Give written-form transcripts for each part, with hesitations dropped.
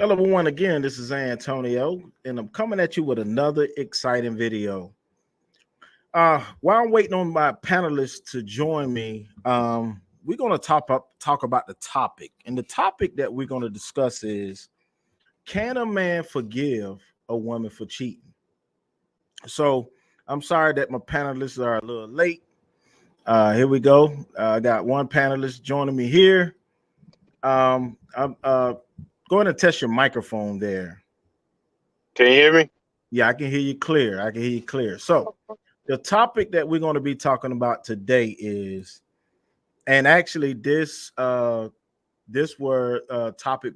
Hello, everyone. Again, this is Antonio, and I'm coming at you with another exciting video. While I'm waiting on my panelists to join me, we're going to talk about the topic, and the topic that we're going to discuss is: can a man forgive a woman for cheating? So, I'm sorry that my panelists are a little late. Here we go. I got one panelist joining me here. I'm going to test your microphone there. Can you hear me? Yeah, I can hear you clear. I can hear you clear. So, the topic that we're going to be talking about today is, and actually, this topic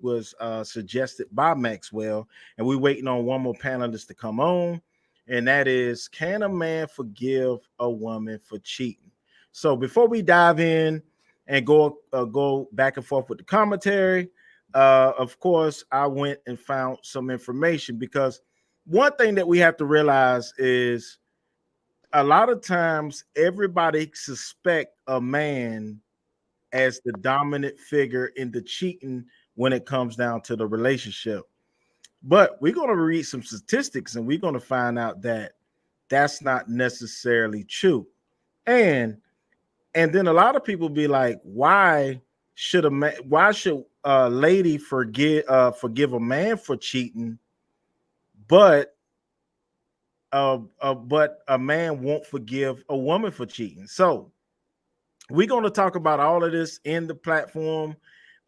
was suggested by Maxwell, and we're waiting on one more panelist to come on, and that is, can a man forgive a woman for cheating? So, before we dive in and go back and forth with the commentary, of course, I went and found some information because one thing that we have to realize is a lot of times everybody suspect a man as the dominant figure in the cheating when it comes down to the relationship. But we're going to read some statistics and we're going to find out that that's not necessarily true. And and then a lot of people be like, why should a lady forgive a man for cheating, but but a man won't forgive a woman for cheating? So we're going to talk about all of this in the platform.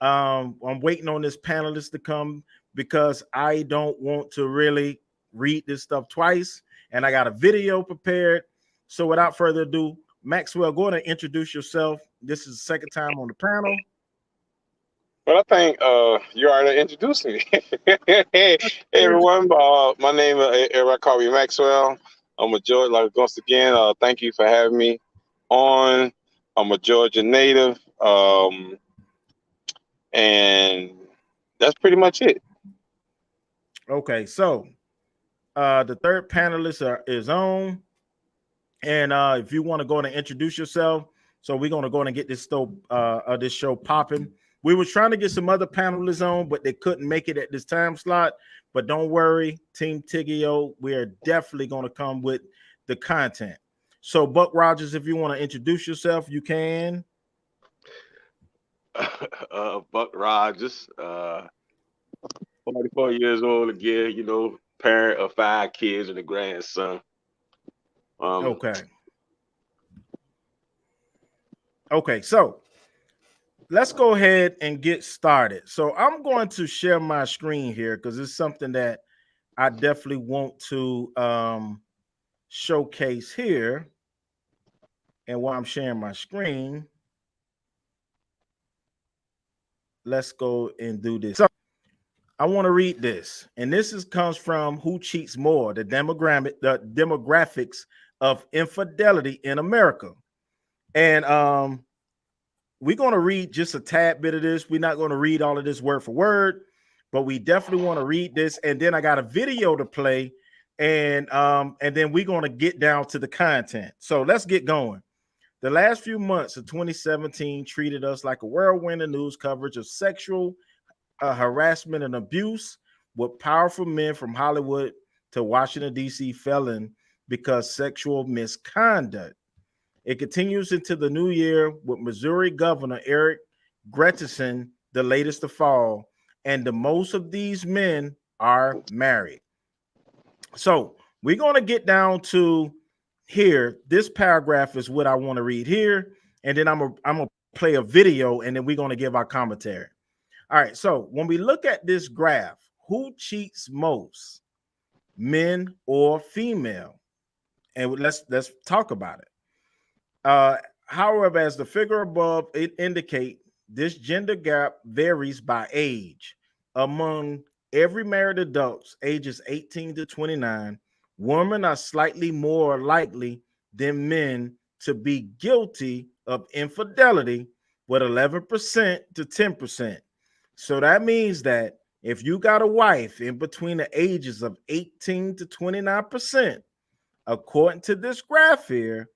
I'm waiting on this panelist to come because I don't want to really read this stuff twice, and I got a video prepared. So without further ado, Maxwell, go ahead and introduce yourself. This is the second time on the panel. Well, I think you already introduced me. Hey, everyone. My name is everybody call me Maxwell. I'm a Georgia. Like once again, thank you for having me on. I'm a Georgia native, and that's pretty much it. Okay, so the third panelist is on. And if you want to go and introduce yourself, so we're going to go and get this show popping. We were trying to get some other panelists on, but they couldn't make it at this time slot. But don't worry, Team Tiggio, we are definitely going to come with the content. So, Buck Rogers, if you want to introduce yourself, you can. Buck Rogers, 44 years old again, parent of 5 kids and a grandson. Okay. Okay, so let's go ahead and get started. So I'm going to share my screen here because it's something that I definitely want to showcase here. And while I'm sharing my screen, let's go and do this. So I want to read this, and comes from Who Cheats More: the demographics of infidelity in America. And we're going to read just a tad bit of this. We're not going to read all of this word for word, but we definitely want to read this. And then I got a video to play, and then we're going to get down to the content. So let's get going. The last few months of 2017 treated us like a whirlwind of news coverage of sexual harassment and abuse, with powerful men from Hollywood to Washington, D.C. felling because sexual misconduct. It continues into the new year with Missouri Governor Eric Greitens, the latest to fall, and the most of these men are married. So we're going to get down to here. This paragraph is what I want to read here, and then I'm gonna play a video, and then we're going to give our commentary. All right. So when we look at this graph, who cheats most, men or female? And let's talk about it. However, as the figure above it indicate, this gender gap varies by age. Among every married adults ages 18 to 29, women are slightly more likely than men to be guilty of infidelity, with 11% to 10%. So that means that if you got a wife in between the ages of 18 to 29%, according to this graph here,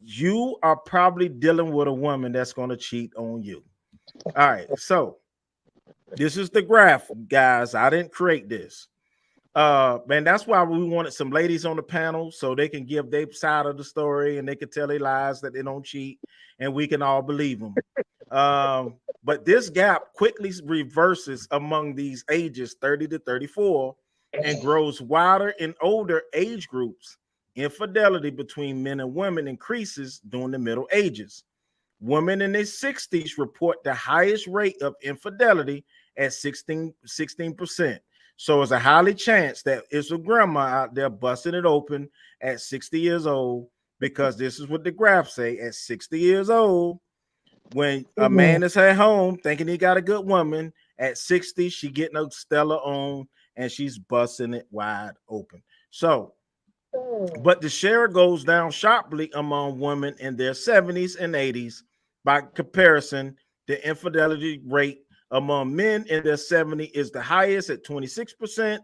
you are probably dealing with a woman that's going to cheat on you. All right. So This is the graph, guys. I didn't create this. Man, that's why we wanted some ladies on the panel so they can give their side of the story and they can tell their lies that they don't cheat and we can all believe them. But this gap quickly reverses among these ages 30 to 34 and grows wider in older age groups. Infidelity between men and women increases during the Middle Ages. Women in their 60s report the highest rate of infidelity at 16%. So it's a highly chance that it's a grandma out there busting it open at 60 years old, because this is what the graph say. At 60 years old, when a man is at home thinking he got a good woman, at 60, she getting a Stella on and she's busting it wide open. So, but the share goes down sharply among women in their 70s and 80s. By comparison, the infidelity rate among men in their 70s is the highest at 26%,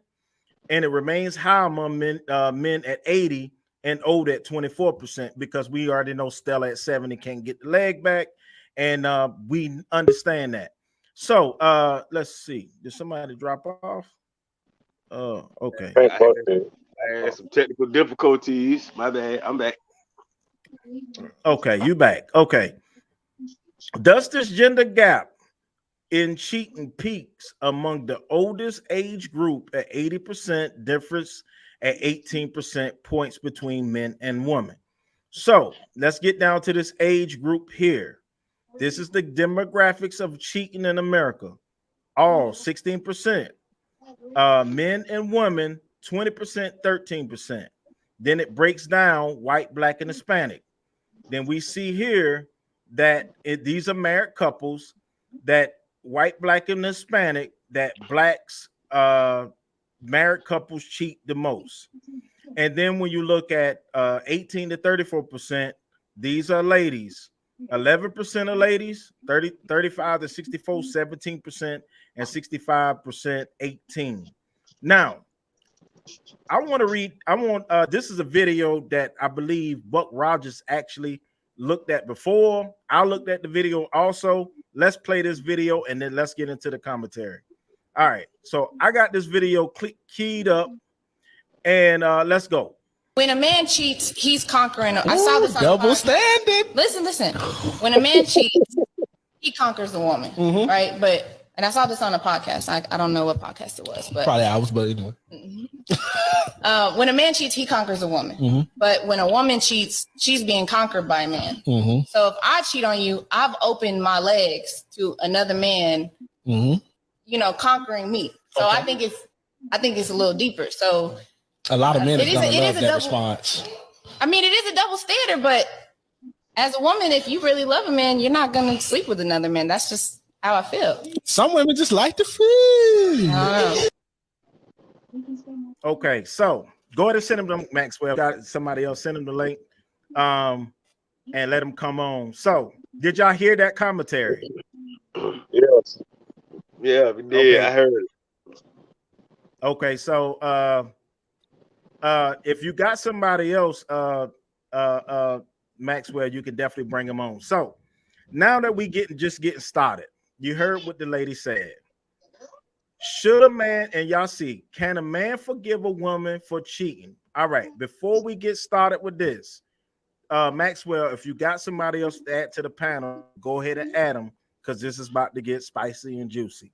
and it remains high among men at 80 and old at 24%, because we already know Stella at 70 can't get the leg back, and we understand that. So let's see. Did somebody drop off? Oh, okay. I had some technical difficulties. My bad. I'm back. Okay, you back. Okay. Does this gender gap in cheating peaks among the oldest age group at 80%, difference at 18% points between men and women? So let's get down to this age group here. This is the demographics of cheating in America. All 16%. Men and women, 20%, 13%. Then it breaks down white, black, and Hispanic. Then we see here that these are married couples, that white, black, and Hispanic, that blacks, married couples cheat the most. And then when you look at 18 to 34%, these are ladies. 11% of ladies, 35 to 64, 17%, and 65%, 18. Now, I want to read. This is a video that I believe Buck Rogers actually looked at before. I looked at the video also. Let's play this video and then let's get into the commentary. All right. So I got this video keyed up, and let's go. When a man cheats, he's conquering. I saw this on double standard. Listen. When a man cheats, he conquers the woman, right? And I saw this on a podcast. I don't know what podcast it was, but probably ours, but anyway. When a man cheats, he conquers a woman. But when a woman cheats, she's being conquered by a man. So if I cheat on you, I've opened my legs to another man, conquering me. So okay. I think it's a little deeper. So a lot of men are gonna love that response. I mean, it is a double standard, but as a woman, if you really love a man, you're not gonna sleep with another man. That's just how I feel. Some women just like to feel. Okay, so go ahead and send him to Maxwell. Got somebody else, send him the link, and let him come on. So, did y'all hear that commentary? Yes. Yeah, we did. Okay. I heard it. Okay, so if you got somebody else, Maxwell, you can definitely bring him on. So now that we getting started, you heard what the lady said. Should a man, and y'all see, can a man forgive a woman for cheating? All right, before we get started with this, Maxwell, if you got somebody else to add to the panel, go ahead and add them, because this is about to get spicy and juicy.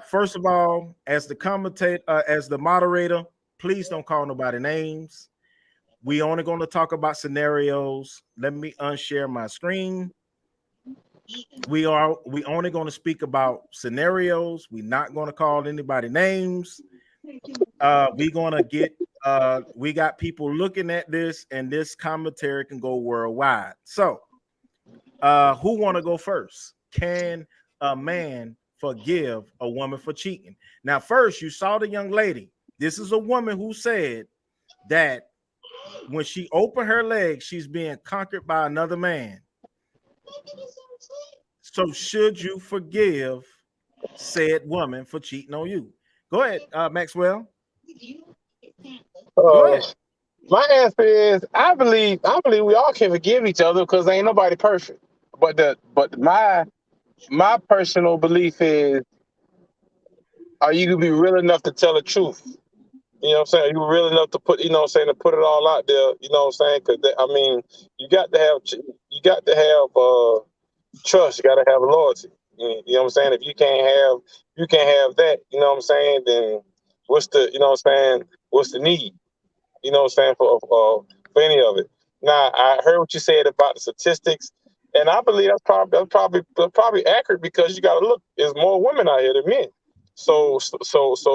First of all, as the commentator, as the moderator, please don't call nobody names. We only going to talk about scenarios. Let me unshare my screen. We only going to speak about scenarios. We're not going to call anybody names. We're going to get we got people looking at this, and this commentary can go worldwide. So who want to go first? Can a man forgive a woman for cheating? Now, first, you saw the young lady. This is a woman who said that when she opened her legs, she's being conquered by another man. So should you forgive said woman for cheating on you? Go ahead, Maxwell. Go ahead. My answer is I believe we all can forgive each other, because ain't nobody perfect. But my personal belief is are you gonna be real enough to tell the truth? You know what I'm saying? Are you real enough to put, you know what I'm saying, to put it all out there? You know what I'm saying? Because I mean, you got to have trust. You got to have loyalty. You know what I'm saying? If you can't have that. You know what I'm saying? Then what's the, you know what I'm saying? What's the need? You know what I'm saying, for any of it. Now, I heard what you said about the statistics, and I believe that's probably accurate, because you got to look. There's more women out here than men. So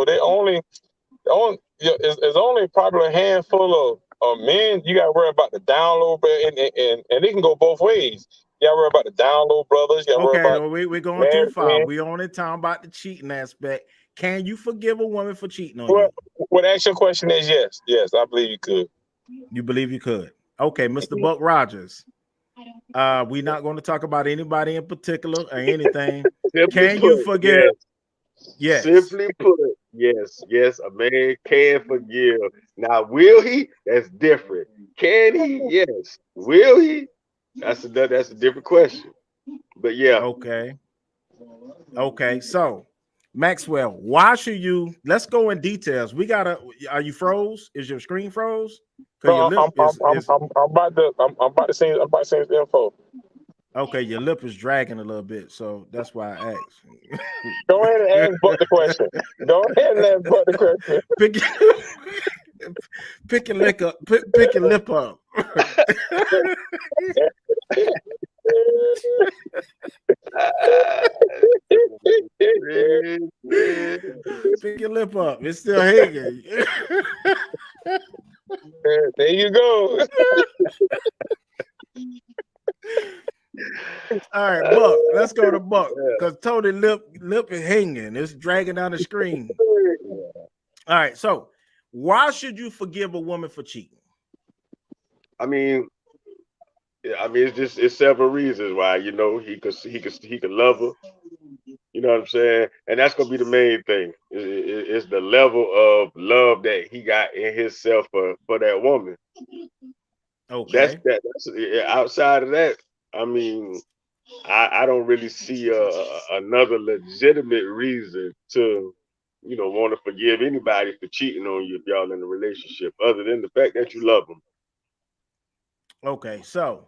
they only there's only probably a handful of men. You got to worry about the download, and it can go both ways. You got to worry about the download brothers. You got to worry about. We're going too far. We only talking about the cheating aspect. Can you forgive a woman for cheating on you? Well, the actual question is yes. Yes, I believe you could. You believe you could? Okay, Mr. Buck Rogers. We're not going to talk about anybody in particular or anything. Can you forgive? Yes. Simply put, yes, a man can forgive. Now, will he? That's different. Can he? Yes. Will he? That's a different question. But yeah. Okay. So, Maxwell, why should you? Let's go in details. Are you froze? Is your screen froze? No, I'm about to send the info. Okay, your lip is dragging a little bit, so that's why I asked. Go ahead and ask Buck the question. Go ahead and ask Buck the question. Pick your lip up. Pick your lip up. Pick your lip up. It's still hanging. There you go. All right, Buck. Let's go to Buck, because Tony lip is hanging. It's dragging down the screen. All right, so why should you forgive a woman for cheating? I mean, it's several reasons why. You know, he could love her. You know what I'm saying? And that's gonna be the main thing. It's the level of love that he got in himself for that woman. Okay. That's outside of that. I mean, I don't really see another legitimate reason to, you know, want to forgive anybody for cheating on you if y'all in a relationship, other than the fact that you love them. Okay, so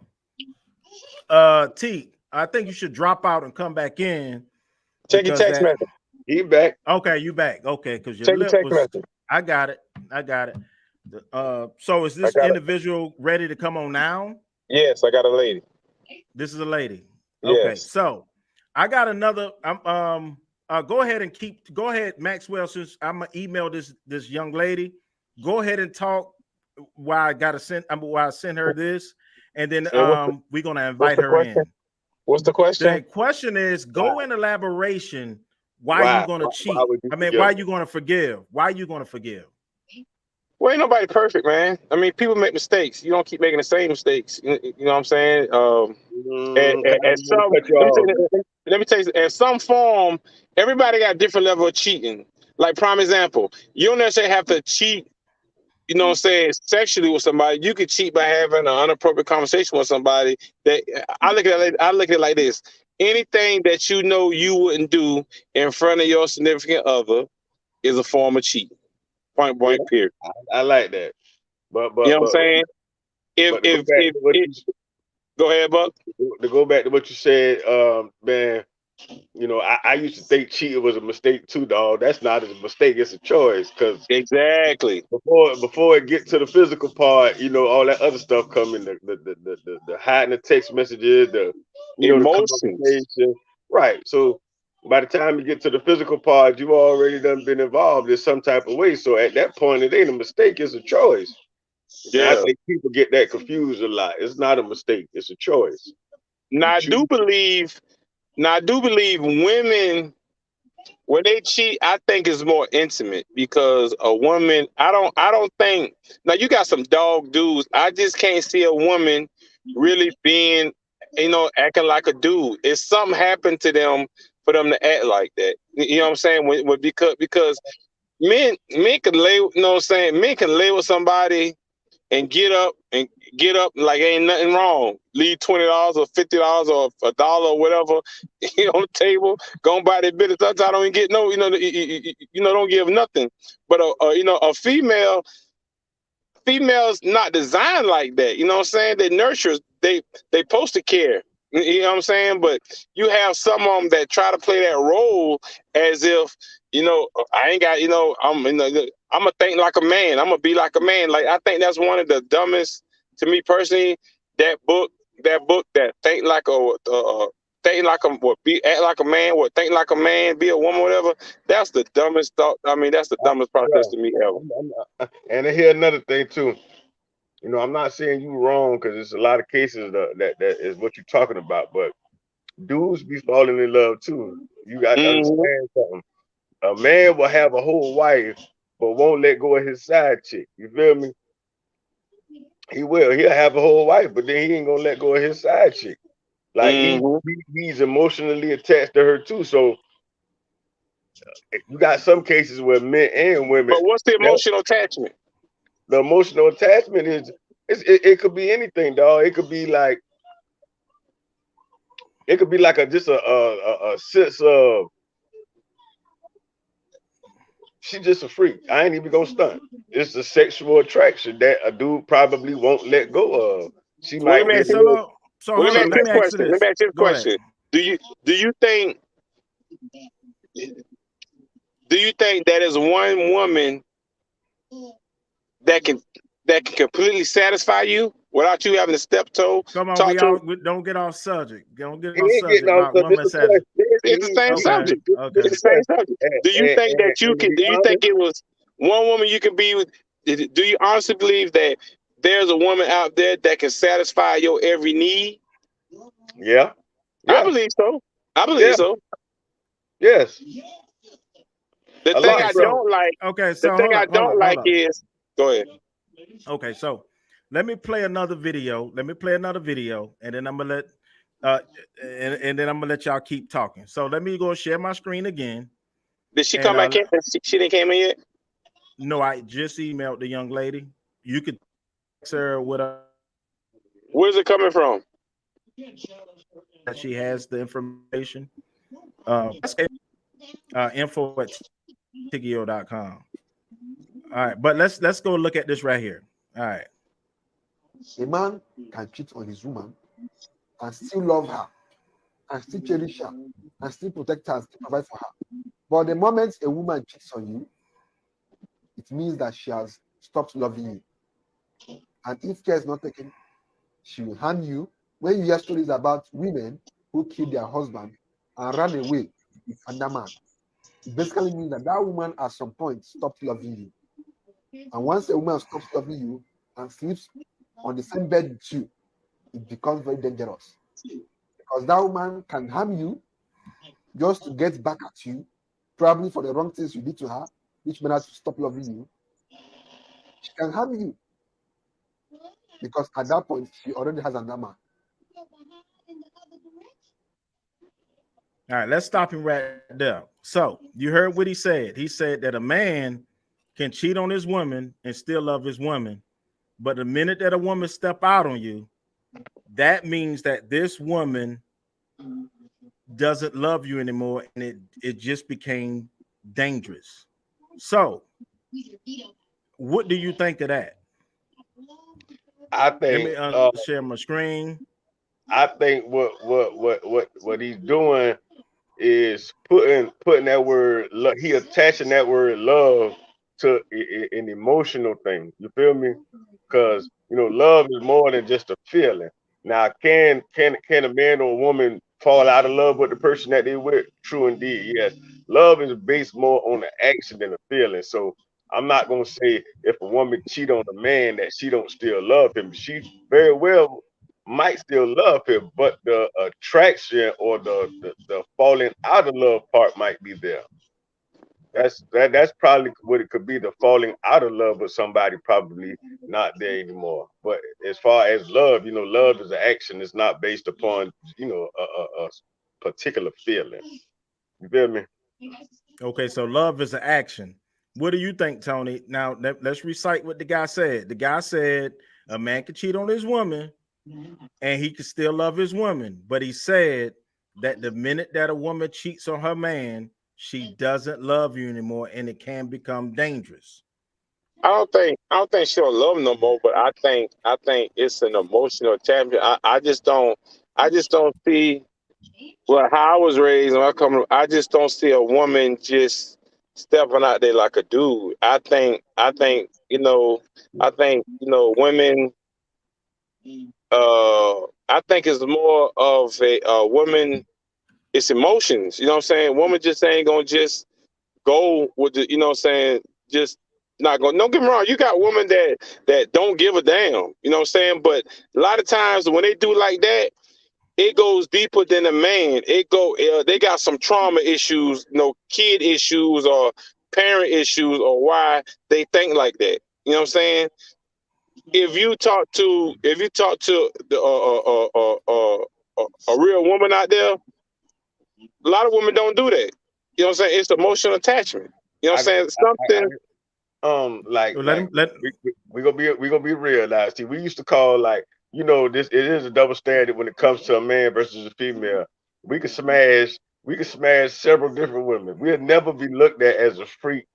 T, I think you should drop out and come back in. Check your text message. He back. Okay, you back. Okay, because your check lip your text was. Message. I got it. So is this individual ready to come on now? Yes, I got a lady. This is a lady. Yes. Okay, so I got another. Go ahead, Maxwell. Since I'm gonna email this young lady, go ahead and talk while I send her this, and then we're gonna invite her in. What's the question? The question is, go in elaboration. Why you gonna cheat? Why you gonna forgive? Why you gonna forgive? Well, ain't nobody perfect, man. I mean, people make mistakes. You don't keep making the same mistakes. You know what I'm saying? Let me tell you, in some form, everybody got a different level of cheating. Like, prime example, you don't necessarily have to cheat, you know what I'm saying, sexually with somebody. You could cheat by having an inappropriate conversation with somebody. That I look at it like this. Anything that you know you wouldn't do in front of your significant other is a form of cheating. Point blank, period. I like that. But you know what I'm saying? Go ahead, Buck. To go back to what you said, man, you know, I used to think cheating was a mistake too, dog. That's not a mistake, it's a choice. Because exactly before it get to the physical part, you know, all that other stuff coming, the hiding the text messages, the conversation. Right. So by the time you get to the physical part, you already done been involved in some type of way. So at that point, it ain't a mistake, it's a choice. Yeah. I think people get that confused a lot. It's not a mistake, it's a choice. Now I do believe women, when they cheat, I think it's more intimate, because a woman, I don't think, now you got some dog dudes. I just can't see a woman really being, you know, acting like a dude. If something happened to them for them to act like that. You know what I'm saying? Because men can lay, you know what I'm saying? Men can lay with somebody and get up and get up like ain't nothing wrong. Leave $20 or $50 or $1 or whatever on the table. Go and buy that bit. Sometimes I don't even get no, don't give nothing. But a female's not designed like that. You know what I'm saying? They nurture. They supposed to care. You know what I'm saying? But you have some of them that try to play that role as if, I ain't got, I'm gonna think like a man. I'm gonna be like a man. Like, I think that's one of the dumbest, to me personally, that book that think like act like a man, what think like a man, be a woman, whatever. That's the dumbest thought. I mean, that's the dumbest process to me ever. And here's another thing too. I'm not saying you wrong, because there's a lot of cases that is what you're talking about, but dudes be falling in love too. You got to understand something. A man will have a whole wife, but won't let go of his side chick. You feel me? He'll have a whole wife, but then he ain't gonna let go of his side chick. Like he's emotionally attached to her too. So you got some cases where men and women. But what's the emotional attachment? The emotional attachment is it could be anything, dog. It could be like just a sense of she's just a freak. I ain't even gonna stunt. It's a sexual attraction that a dude probably won't let go of. She might. Let me ask you a question. Do you think that is one woman that can completely satisfy you without you having to step toe? Come on, we don't get off subject. Don't get off subject about woman satisfaction. It's the same subject. Okay. It's the same subject. Do you think that you can? Do you think it was one woman you can be with? Do you honestly believe that there's a woman out there that can satisfy your every need? Yeah. I believe so. I believe so. Yes. The thing I don't like. Okay, so the thing I don't like is. Go ahead. Okay, so let me play another video. And then I'm gonna let and then I'm gonna let y'all keep talking. So let me go share my screen again. Did she come back in? She didn't came in yet? No, I just emailed the young lady. You could text her with a. Where's it coming from? That she has the information. Info at Tiggio.com. All right, but let's go look at this right here. All right. A man can cheat on his woman and still love her and still cherish her and still protect her and still provide for her. But the moment a woman cheats on you, it means that she has stopped loving you. And if care is not taken, she will harm you. When you hear stories about women who kill their husband and run away with another man, it basically means that woman at some point stopped loving you. And once a woman stops loving you and sleeps on the same bed with you, it becomes very dangerous. Because that woman can harm you just to get back at you, probably for the wrong things you did to her, which made her to stop loving you. She can harm you because at that point she already has another man. All right, let's stop him right there. So you heard what he said. He said that a man can cheat on his woman and still love his woman, but the minute that a woman step out on you, that means that this woman doesn't love you anymore, and it just became dangerous. So, what do you think of that? I think. Let me share my screen. I think what he's doing is putting that word. He attaching that word love to an emotional thing. You feel me? Because love is more than just a feeling. Now, can a man or a woman fall out of love with the person that they with? True indeed, yes. Love is based more on the action than the feeling. So I'm not gonna say if a woman cheat on a man that she don't still love him. She very well might still love him, but the attraction or the falling out of love part might be there. That's probably what it could be, the falling out of love with somebody probably not there anymore. But as far as love, love is an action. It's not based upon, a particular feeling. You feel me? Okay, so love is an action. What do you think, Tony? Now let's recite what the guy said. The guy said A man can cheat on his woman and he can still love his woman. But he said that the minute that a woman cheats on her man, she doesn't love you anymore and it can become dangerous. I don't think she'll love him no more, but I think it's an emotional attachment. I just don't see, well, how I was raised when I just don't see a woman just stepping out there like a dude. Women, I think it's more of a woman, it's emotions, you know what I'm saying? Woman just ain't gonna just go with the, you know what I'm saying, just not going. Don't get me wrong, you got women that don't give a damn, you know what I'm saying? But a lot of times when they do like that, it goes deeper than a man. They got some trauma issues, kid issues or parent issues, or why they think like that. You know what I'm saying? If you talk to a real woman out there, a lot of women don't do that. You know what I'm saying? It's emotional attachment. You know what I'm saying? We gonna be real now. See, we used to call this. It is a double standard when it comes to a man versus a female. We can smash several different women. We'll never be looked at as a freak.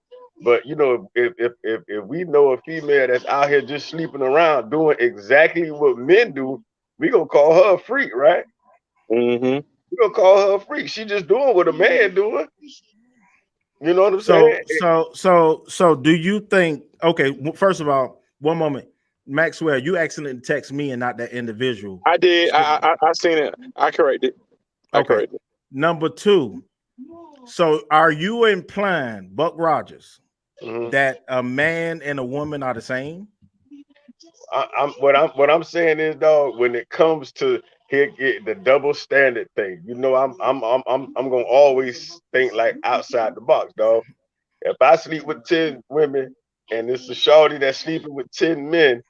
But if we know a female that's out here just sleeping around doing exactly what men do, we gonna call her a freak, right? Mm-hmm. We gonna call her a freak. She just doing what a man doing. You know what I'm saying? So do you think, okay, first of all, one moment, Maxwell, you accidentally text me and not that individual. I did. I seen it. I corrected. Okay. Number two, so are you implying, Buck Rogers, that a man and a woman are the same? What I'm saying is, dog, when it comes to the double standard thing, I'm gonna always think like outside the box, dog. If I sleep with 10 women and it's a shorty that's sleeping with 10 men,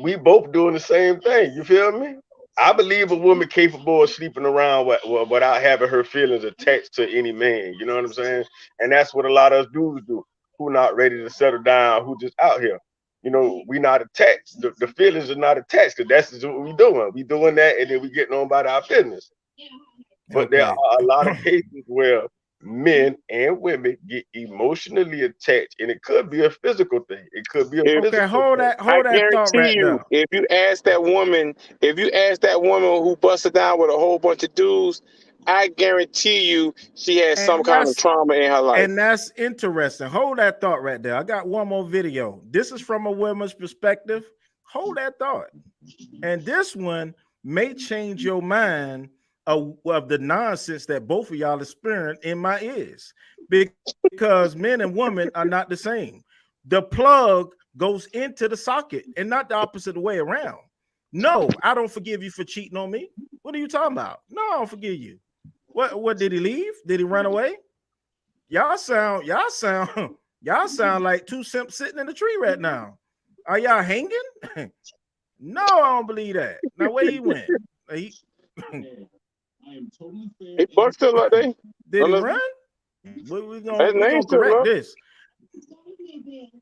we both doing the same thing. You feel me? I believe a woman capable of sleeping around without having her feelings attached to any man. You know what I'm saying? And that's what a lot of us dudes do, who not ready to settle down, who just out here. We not attached. The feelings are not attached, because that's just what we doing. We doing that, and then we getting on about our business. But there are a lot of cases where men and women get emotionally attached, and it could be a physical thing. It could be a physical hold thing. that thought right now. If you ask that woman who busted down with a whole bunch of dudes, I guarantee you she has some kind of trauma in her life. And that's interesting. Hold that thought right there. I got one more video. This is from a woman's perspective. Hold that thought. And this one may change your mind of the nonsense that both of y'all experience in my ears, because men and women are not the same. The plug goes into the socket and not the opposite way around. No, I don't forgive you for cheating on me. What are you talking about? No, I don't forgive you. What did he leave? Did he run away? Y'all sound like two simps sitting in the tree right now. Are y'all hanging? No, I don't believe that. Now where he went? He Buck's still out there. Did he run? We're gonna correct this.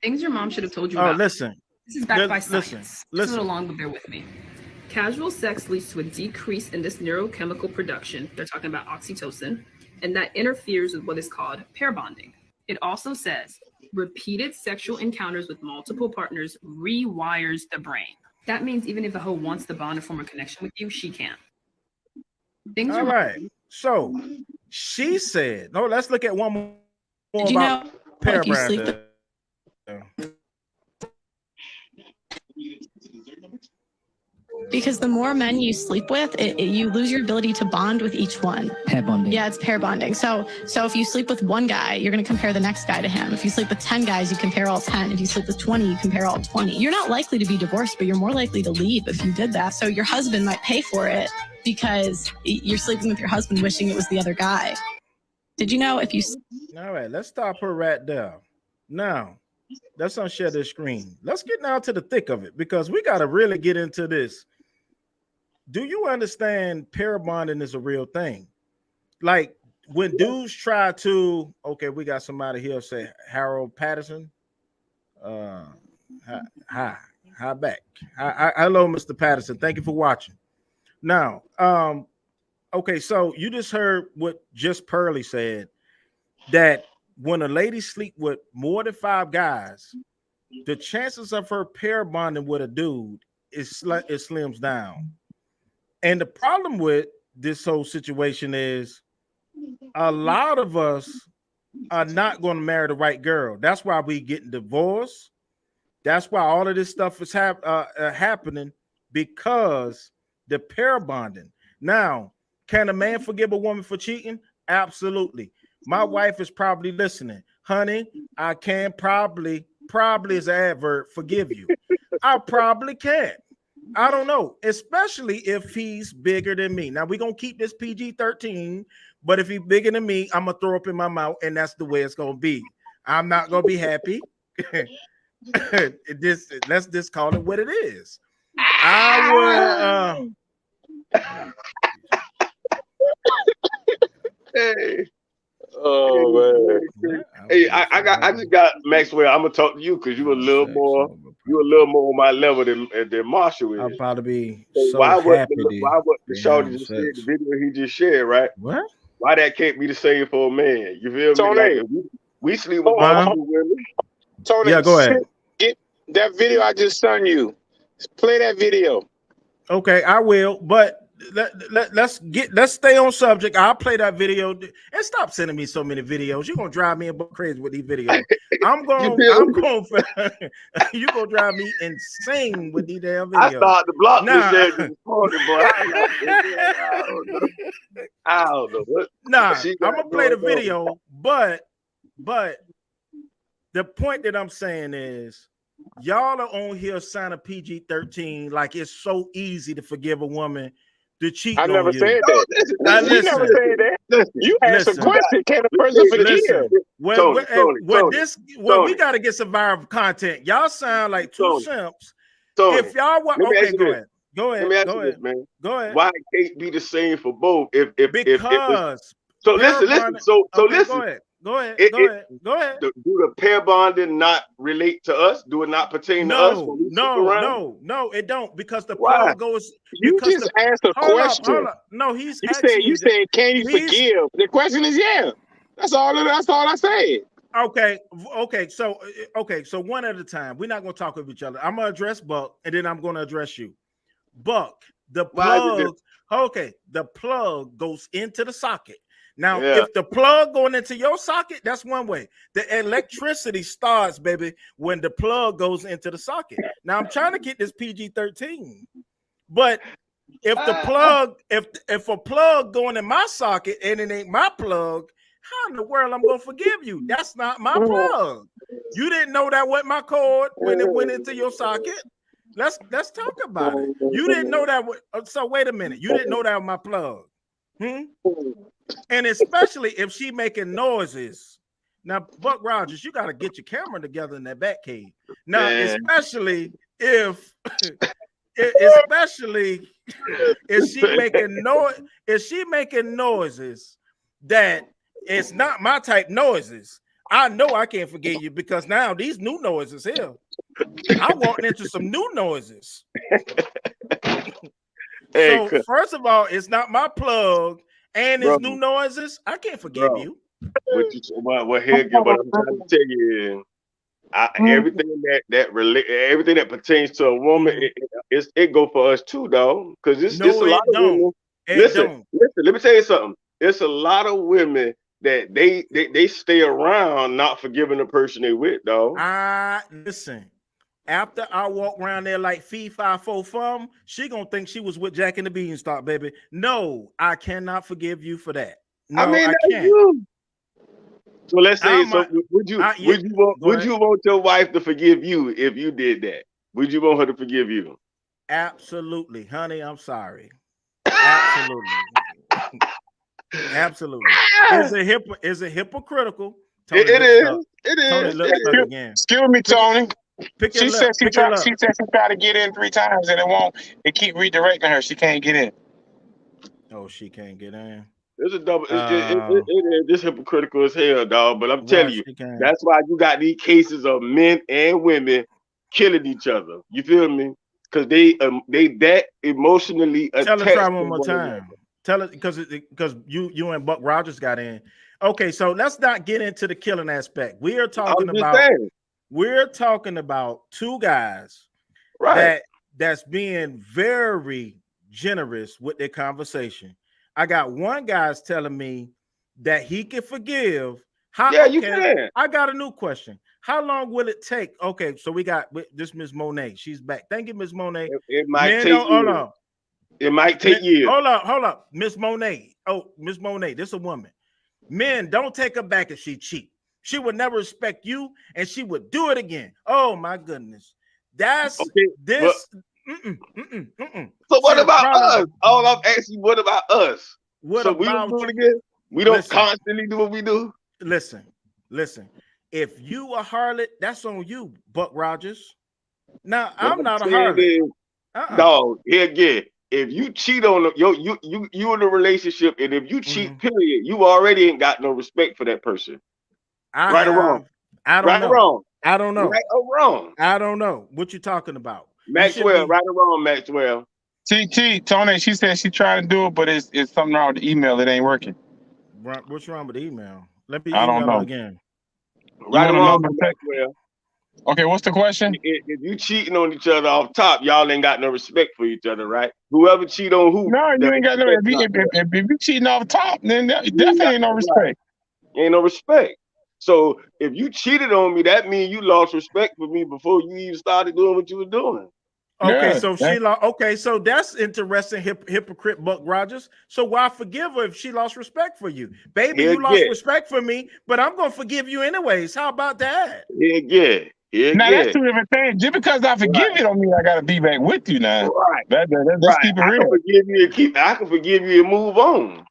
Things your mom should have told you about. Oh, Listen. This is backed by science. Listen along, but bear with me. Casual sex leads to a decrease in this neurochemical production. They're talking about oxytocin, and that interferes with what is called pair bonding. It also says repeated sexual encounters with multiple partners rewires the brain. That means even if a hoe wants to bond or form a connection with you, she can't. All right. So she said, no, let's look at one more. Did you know if you sleep with because the more men you sleep with, you lose your ability to bond with each one. Pair bonding. Yeah, it's pair bonding. So if you sleep with one guy, you're going to compare the next guy to him. If you sleep with 10 guys, you compare all 10. If you sleep with 20, you compare all 20. You're not likely to be divorced, but you're more likely to leave if you did that. So your husband might pay for it because you're sleeping with your husband wishing it was the other guy. Did you know if you... All right, let's stop her right there. Now, let's unshare this screen. Let's get now to the thick of it, because we got to really get into this. Do you understand pair bonding is a real thing? Like when dudes try to, okay, we got somebody here say Harold Patterson. Hi. Hi back. Hello, Mr. Patterson. Thank you for watching. Now, okay, so you just heard what Just Pearly said, that when a lady sleep with more than 5 guys, the chances of her pair bonding with a dude it slims down. And the problem with this whole situation is a lot of us are not going to marry the right girl. That's why we getting divorced. That's why all of this stuff is happening, because the pair bonding. Now, can a man forgive a woman for cheating? Absolutely. My wife is probably listening. Honey, I can probably is an adverb, forgive you. I probably can't. I don't know, especially if he's bigger than me. Now, we're going to keep this PG-13, but if he's bigger than me, I'm going to throw up in my mouth, and that's the way it's going to be. I'm not going to be happy. Let's just call it what it is. I would hey. Oh man. Hey, I just got Maxwell. I'm gonna talk to you because you a little more on my level than Marshall is. I'll probably be why happy. Why what the shorty just said, the video he just shared, right? What? Why that can't be the same for a man? You feel Tony, me? Like we sleep with multiple women. Tony, yeah, go ahead. Get that video I just sent you. Play that video. Okay, I will, but let's stay on subject. I'll play that video and stop sending me so many videos. You're gonna drive me crazy with these videos. You're gonna drive me insane with these damn videos. I started to block this this morning, but I don't know. Nah, I'm gonna play the video, but the point that I'm saying is, y'all are on here signing PG-13 like it's so easy to forgive a woman to cheat on you. I never said that. You never said that. You asked a question. Can a person forgive? We got to get some viral content. Y'all sound like two simps. If y'all want, okay, go ahead. Go ahead. Go ahead, man. Go ahead. Why it can't be the same for both? Because listen. So listen. Go ahead. Go ahead. Do the pair bonding not relate to us? Do it not pertain to us? No, it don't, because the plug goes. You just asked a question. Hold up. No, you said, can you forgive? The question is, yeah. That's all I said. Okay. So one at a time. We're not gonna talk with each other. I'm gonna address Buck, and then I'm gonna address you. Buck, the plug. Okay, the plug goes into the socket. Now, if the plug going into your socket, that's one way. The electricity starts, baby, when the plug goes into the socket. Now, I'm trying to get this PG-13, but if the plug, if a plug going in my socket and it ain't my plug, how in the world I'm gonna forgive you? That's not my plug. You didn't know that wasn't my cord when it went into your socket. Let's talk about it. You didn't know that. So wait a minute. You didn't know that was my plug. And especially if she making noises. Now, Buck Rogers, you got to get your camera together in that back cave. Now, especially if she making noises that it's not my type noises, I know I can't forgive you, because now these new noises here, I'm walking into some new noises. So first of all, it's not my plug. And it's new noises. I can't forgive you. What I'm trying to tell you is, everything that pertains to a woman, it go for us too, though. Because it's a lot of women. Listen. Let me tell you something. It's a lot of women that they stay around not forgiving the person they with, though. Listen. After I walk around there like fee, fi, fo, fum, she gonna think she was with Jack and the Beanstalk, baby. No, I cannot forgive you for that. No, I can't. You. So let's say, would you want your wife to forgive you if you did that? Would you want her to forgive you? Absolutely, honey. I'm sorry. Absolutely. Is it hypocritical? Tony, it is. Tony, look again. Excuse me, Tony. She said she tried to get in 3 times and it won't. It keep redirecting her. She can't get in. Oh, she can't get in. It's a double. It's hypocritical as hell, dog. But I'm telling you, that's why you got these cases of men and women killing each other. You feel me? Because they that emotionally attached. Tell it, try one more time. Tell it because you and Buck Rogers got in. Okay, so let's not get into the killing aspect. We're talking about two guys, right? That's being very generous with their conversation. I got one guy's telling me that he can forgive. You can. I got a new question. How long will it take? Okay, so we got this Miss Monet. She's back. Thank you, Miss Monet. It might take years. Hold on. It might take years. Hold up. Miss Monet. Oh, Miss Monet, this is a woman. Men, don't take her back if she cheat. She would never respect you, and she would do it again. Oh my goodness. That's this. So what about us? All I'm asking, what about us? We don't do it again? We don't constantly do what we do? Listen. If you a harlot, that's on you, Buck Rogers. Now, I'm not a harlot. Dog, here again. If you cheat on you in a relationship, and if you cheat, period, you already ain't got no respect for that person. Right or wrong? I don't know. I don't know. Right or wrong? I don't know. What you talking about? Maxwell, right or wrong, Maxwell? Tony, she said she trying to do it, but it's something wrong with the email. It ain't working. What's wrong with the email? Let me email her again. Right or wrong, Maxwell? Okay, what's the question? If you cheating on each other off top, y'all ain't got no respect for each other, right? Whoever cheat on who? No, you ain't got no. If you cheating off top, then definitely ain't no respect. Ain't no respect. So if you cheated on me, that means you lost respect for me before you even started doing what you were doing. Okay, so she lost. Okay, so that's interesting, hypocrite Buck Rogers. So why forgive her if she lost respect for you, baby? You lost respect for me, but I'm gonna forgive you anyways. How about that? Now that's two different things. Just because I forgive you don't mean I gotta be back with you now. Right. Let's keep it real. I can forgive you and move on.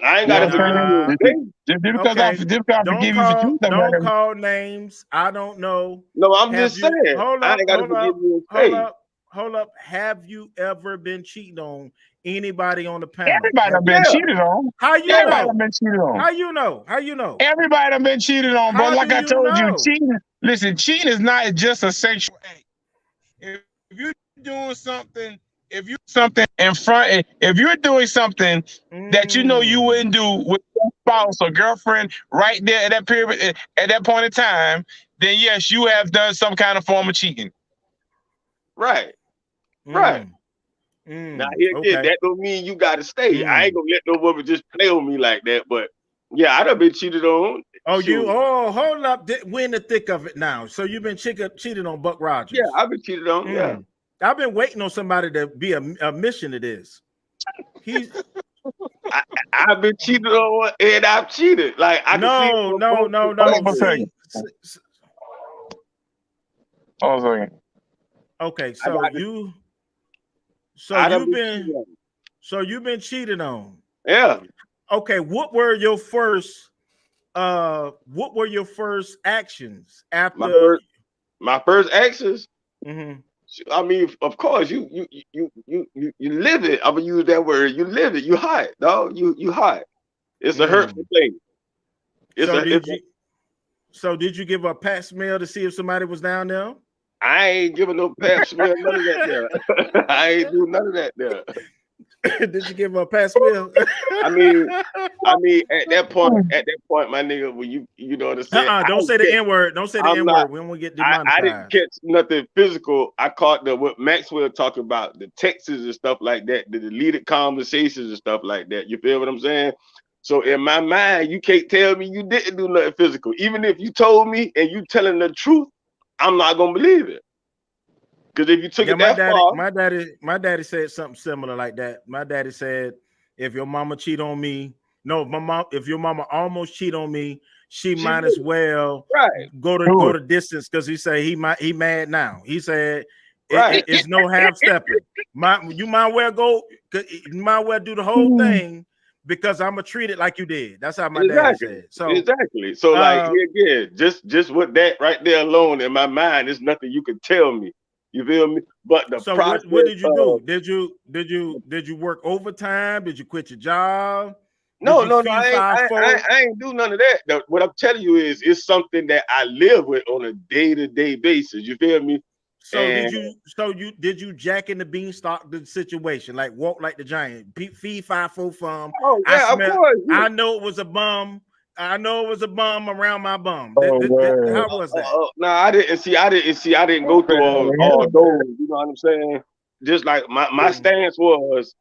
I ain't gotta forgive you. Just because I forgive you for you. Don't call names. I don't know. No, I'm just saying. I ain't gotta forgive you and stay. Hold up. Have you ever been cheating on anybody on the panel? Everybody have been cheated on. How you Everybody know? Been cheated on. How you know? How you know? Everybody have been cheated on, bro. Like I told you, cheating. Listen, cheating is not just a sexual act. If you're doing something, if you're doing something that you know you wouldn't do with your spouse or girlfriend right there at that period, at that point in time, then yes, you have done some kind of form of cheating. Right. Now here again, that don't mean you gotta stay. I ain't gonna let no woman just play on me like that. But yeah, I done been cheated on. Hold up. We're in the thick of it now. So you've been cheated on Buck Rogers. Yeah, I've been cheated on. Yeah. I've been waiting on somebody to be a mission to this. I've been cheated on and I've cheated. Like I no. Hold on a second. Okay, you've been cheated on. Yeah. Okay, what were your first actions after my first actions? I mean, of course, you live it. I'm gonna use that word. You live it. You hide, dog. You hide. It's a hurtful thing. So did you give a pat smell to see if somebody was down there? I ain't giving no pat smell, none of that there. I ain't do none of that there. Did you give her a pat smell? I mean, at that point, my nigga, when you know what I'm saying? Don't say the N-word. Don't say the N-word. We won't get demonetized. I didn't catch nothing physical. I caught what Maxwell talking about, the texts and stuff like that, the deleted conversations and stuff like that. You feel what I'm saying? So in my mind, you can't tell me you didn't do nothing physical. Even if you told me and you telling the truth, I'm not gonna believe it. Because if you took it that far, my daddy said something similar like that. My daddy said, if your mama cheat on me, if your mama almost cheat on me, she might as well go to distance, because he said he mad now. He said it's no half stepping. You might well do the whole thing, because I'm gonna treat it like you did. That's how my dad said. So exactly. So like again, just with that right there alone in my mind, there's nothing you can tell me. You feel me? But the process, what did you do? Did you work overtime? Did you quit your job? No, I ain't do none of that. What I'm telling you is, it's something that I live with on a day-to-day basis. You feel me? So did you jack in the beanstalk the situation, like walk like the giant, feed 5 4 farm? Oh yeah, of course. Yeah. I know it was a bum. I know it was a bum around my bum. How was that? No, I didn't go through all those. You know what I'm saying? Just like my stance was,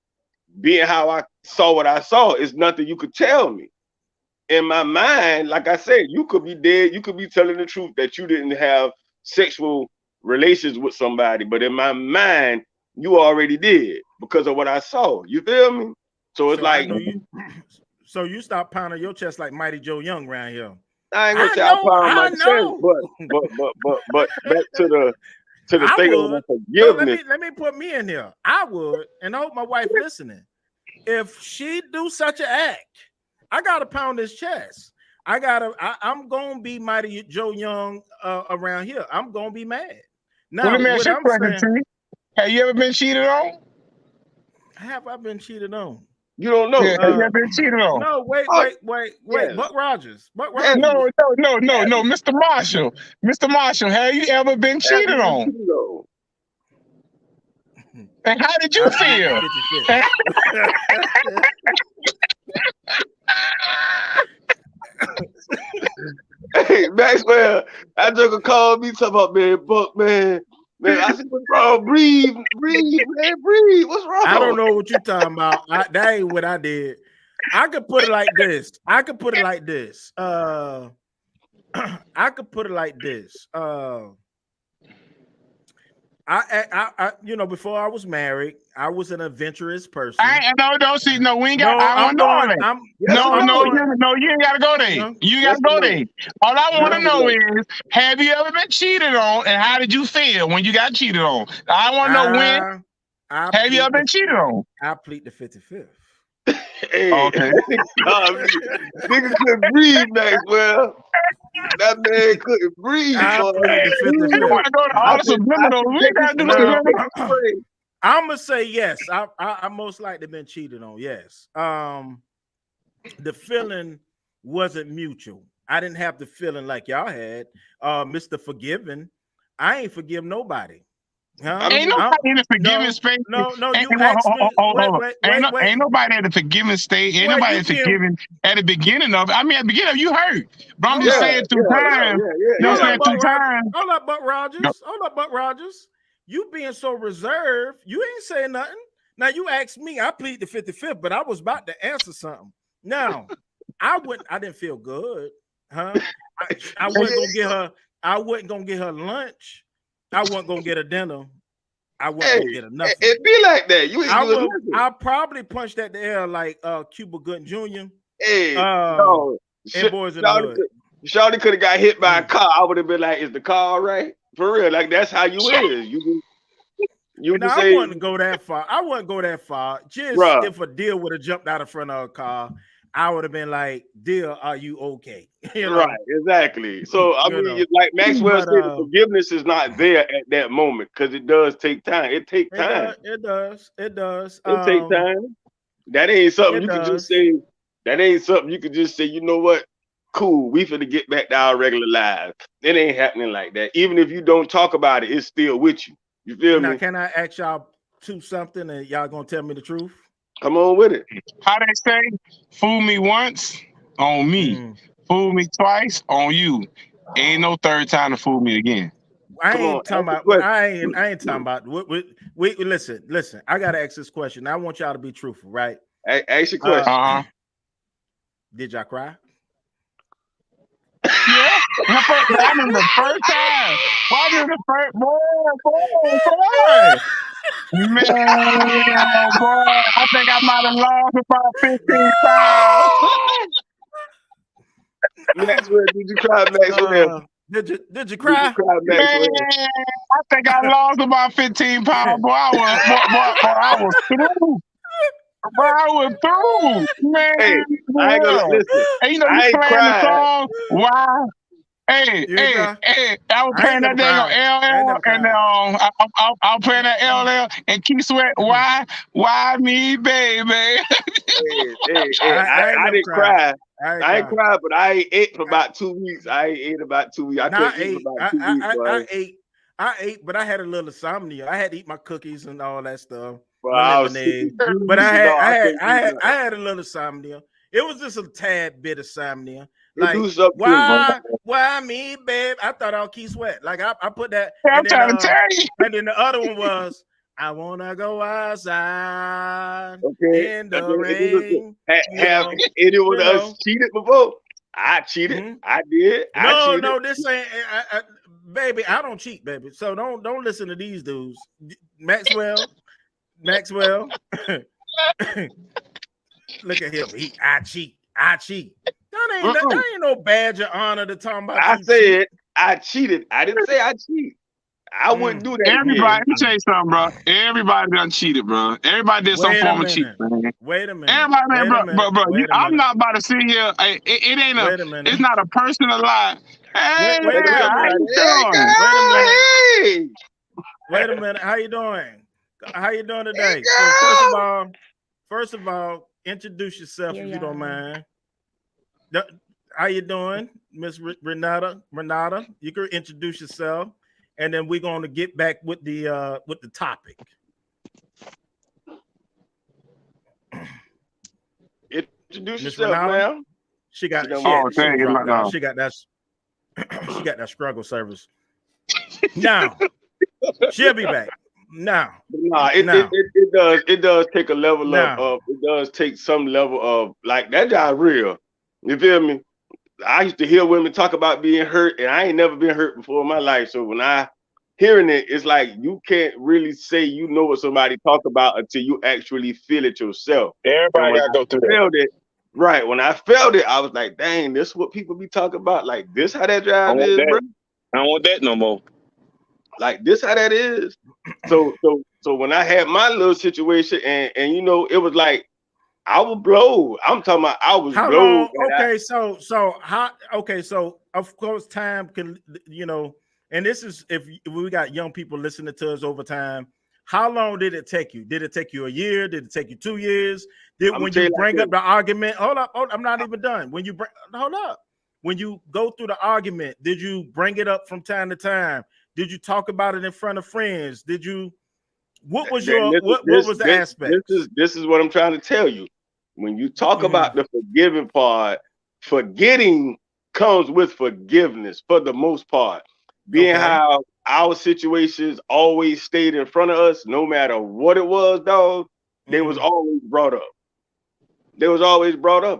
being how I saw what I saw, is nothing you could tell me. In my mind, like I said, you could be dead. You could be telling the truth that you didn't have sexual relations with somebody, but in my mind, you already did because of what I saw. You feel me? So it's like, so you stop pounding your chest like Mighty Joe Young around here. I ain't gonna say I pound my chest, but back to the thing of forgiveness. Let me put me in here. I would, and I hope my wife listening. If she do such an act, I gotta pound his chest. I'm gonna be Mighty Joe Young around here. I'm gonna be mad. Now, let me ask you a question. Have you ever been cheated on? Have I been cheated on? You don't know. Have you ever been cheated on? No, wait. Yes. Buck Rogers. No, Mr. Marshall. Mr. Marshall, have you ever been cheated on? And how did you feel? Hey, Maxwell, I took a call me talking about, man, Buck, man. I said, what's wrong? Breathe, man, breathe. What's wrong? I don't know what you're talking about. That ain't what I did. I could put it like this. I could put it like this. I before I was married, I was an adventurous person. We ain't got. You ain't gotta go there. You gotta go there. All I want to know is, have you ever been cheated on, and how did you feel when you got cheated on? I want to know when. Have you ever been cheated on? I plead the 55th. Hey, okay. Niggas couldn't breathe, Maxwell. That man couldn't breathe. I'm gonna say yes. I most likely been cheated on. Yes. The feeling wasn't mutual. I didn't have the feeling like y'all had. Mr. Forgiving, I ain't forgive nobody. Huh? Ain't nobody in the forgiving space. No. You asked me. Ain't nobody at the forgiving stage. Ain't nobody forgiving at the beginning of it. I mean, at the beginning of you hurt. But I'm just saying through time. Hold up, Buck Rogers. You being so reserved, you ain't saying nothing. Now you asked me, I plead the 55th, but I was about to answer something. Now, I didn't feel good, huh? I wasn't gonna get her lunch. I wasn't gonna get her dinner. I wasn't gonna get her nothing. It be like that. You ain't I probably punched at the air like Cuba Gooding Jr. Hey, no. And Boys in the Hood. Shawty could have got hit by a car. I would have been like, is the car all right? For real. Like, that's how you is. I wouldn't go that far. Just if a deer would have jumped out in front of a car, I would have been like, dear, are you okay? Right, exactly. So I mean, like Maxwell said, the forgiveness is not there at that moment because it does take time. It takes time. It does. It takes time. That ain't something you can just say. That ain't something you can just say, you know what? Cool, we finna get back to our regular lives. It ain't happening like that. Even if you don't talk about it, it's still with you. You feel me? Now, can I ask y'all something and y'all gonna tell me the truth? Come on with it. How they say, fool me once on me, fool me twice on you. Ain't no third time to fool me again. I ain't talking about. Wait, listen. I gotta ask this question. I want y'all to be truthful, right? Ask your question. Did y'all cry? Yeah, I remember the first time. Why did the first boy? Man, boy, I think I might have lost about 15 pounds. Maxwell, did you cry, Maxwell? Did you cry? Did you cry, Maxwell? Man, I think I lost about 15 pounds. Boy, I was through. Bro, I was through, man. Hey, I ain't gonna listen. Hey, you know, you playing the song. Why? Hey, I was playing that dang on LL, and I was playing that LL and Keith Sweat. Why me, baby? I didn't cry. I ain't cried, but I ate for about 2 weeks. I ate about 2 weeks. I I ate, but I had a little insomnia. I had to eat my cookies and all that stuff. Well, My lemonade. But I had a little insomnia. It was just a tad bit of insomnia. Like, why me, babe? I thought I'll keep sweat. Like I put that, I'm trying to tell you. And then the other one was, I wanna go outside in the rain. Have anyone else cheated before? I cheated. Mm-hmm. I did. No, this ain't. Baby, I don't cheat, baby. So don't listen to these dudes. Maxwell. Look at him. I cheat. That ain't no badge of honor to talk about. I said I cheated. I didn't say I cheat. I wouldn't do that. Everybody, let me tell you something, bro. Everybody done cheated, bro. Everybody did some form of cheating, man. Wait a minute. Everybody, bro. I'm not about to sit here. It ain't it's not a personal lie. Hey, wait a minute. How you doing? How you doing today? So first of all, introduce yourself if you don't mind. How you doing, Miss Renata? You can introduce yourself, and then we're going to get back with the topic. Introduce yourself, ma'am. She got that struggle service. Now she'll be back. It does take a level of it does take some level of like that job real. You feel me? I used to hear women talk about being hurt, and I ain't never been hurt before in my life. So when I hearing it, it's like you can't really say you know what somebody talk about until you actually feel it yourself. Everybody gotta go through that. Right. When I felt it, I was like, dang, this is what people be talking about. Like this how that job is, bro. I don't want that no more. Like this how that is. So when I had my little situation and it was like I was blown. I'm talking about I was blown. So of course time can, and this is if we got young people listening to us over time. How long did it take you? Did it take you a year? Did it take you 2 years? When you bring up the argument, hold up, I'm not even done. When you go through the argument, did you bring it up from time to time? Did you talk about it in front of friends? What was the aspect? This is what I'm trying to tell you. When you talk about the forgiving part, forgetting comes with forgiveness for the most part. Being how our situations always stayed in front of us, no matter what it was, dog, they was always brought up.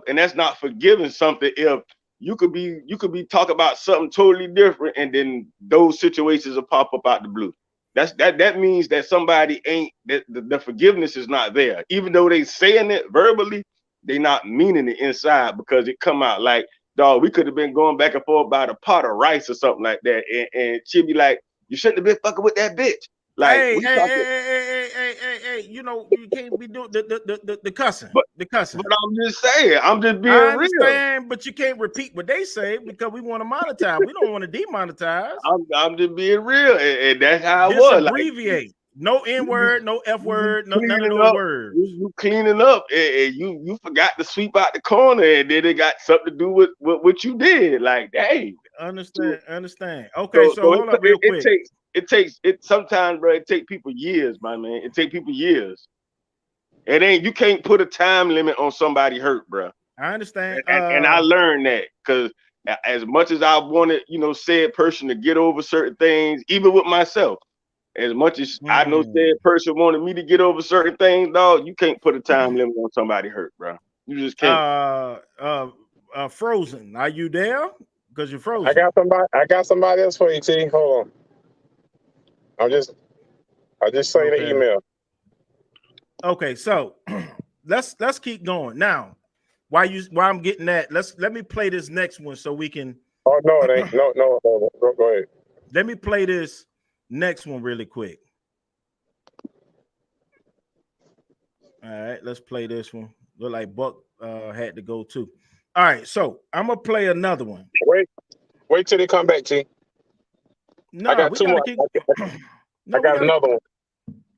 And that's not forgiving something if you could be talking about something totally different, and then those situations will pop up out the blue. That means that somebody ain't the forgiveness is not there. Even though they saying it verbally, they not meaning it inside because it come out like, dog, we could have been going back and forth about a pot of rice or something like that. And she'd be like, you shouldn't have been fucking with that bitch. Like, hey, you can't be doing the cussing. The cussing. But I'm just saying, I'm just being real. But you can't repeat what they say because we want to monetize. We don't want to demonetize. I'm just being real, and that's how it was. Abbreviate. No N word, no F word, none of those words. You cleaning up, and you forgot to sweep out the corner, and then it got something to do with what you did. Like, dang. Understand. Okay, so hold up real quick. It sometimes, bro. It take people years, my man. It take people years. You can't put a time limit on somebody hurt, bro. I understand, and I learned that because as much as I wanted, said person to get over certain things, even with myself. As much as I know said person wanted me to get over certain things, dog, you can't put a time limit on somebody hurt, bro. You just can't. Frozen. Are you there? Because you're frozen. I got somebody else for you, T. Hold on. I just say the email. Okay, so let's keep going. Now, while I'm getting that, let me play this next one so we can. Oh no, it ain't. No. Go ahead. Let me play this next one really quick. All right, let's play this one. Look like Buck had to go too. All right, so I'm gonna play another one. Wait till they come back, T. No, I got two more. I got another one.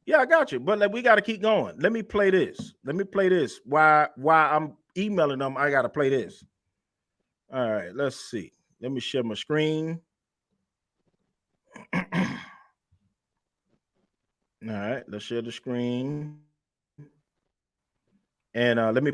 Yeah, I got you. But we got to keep going. Let me play this. While I'm emailing them, I got to play this. All right, let's see. Let me share my screen. All right, let's share the screen. And let me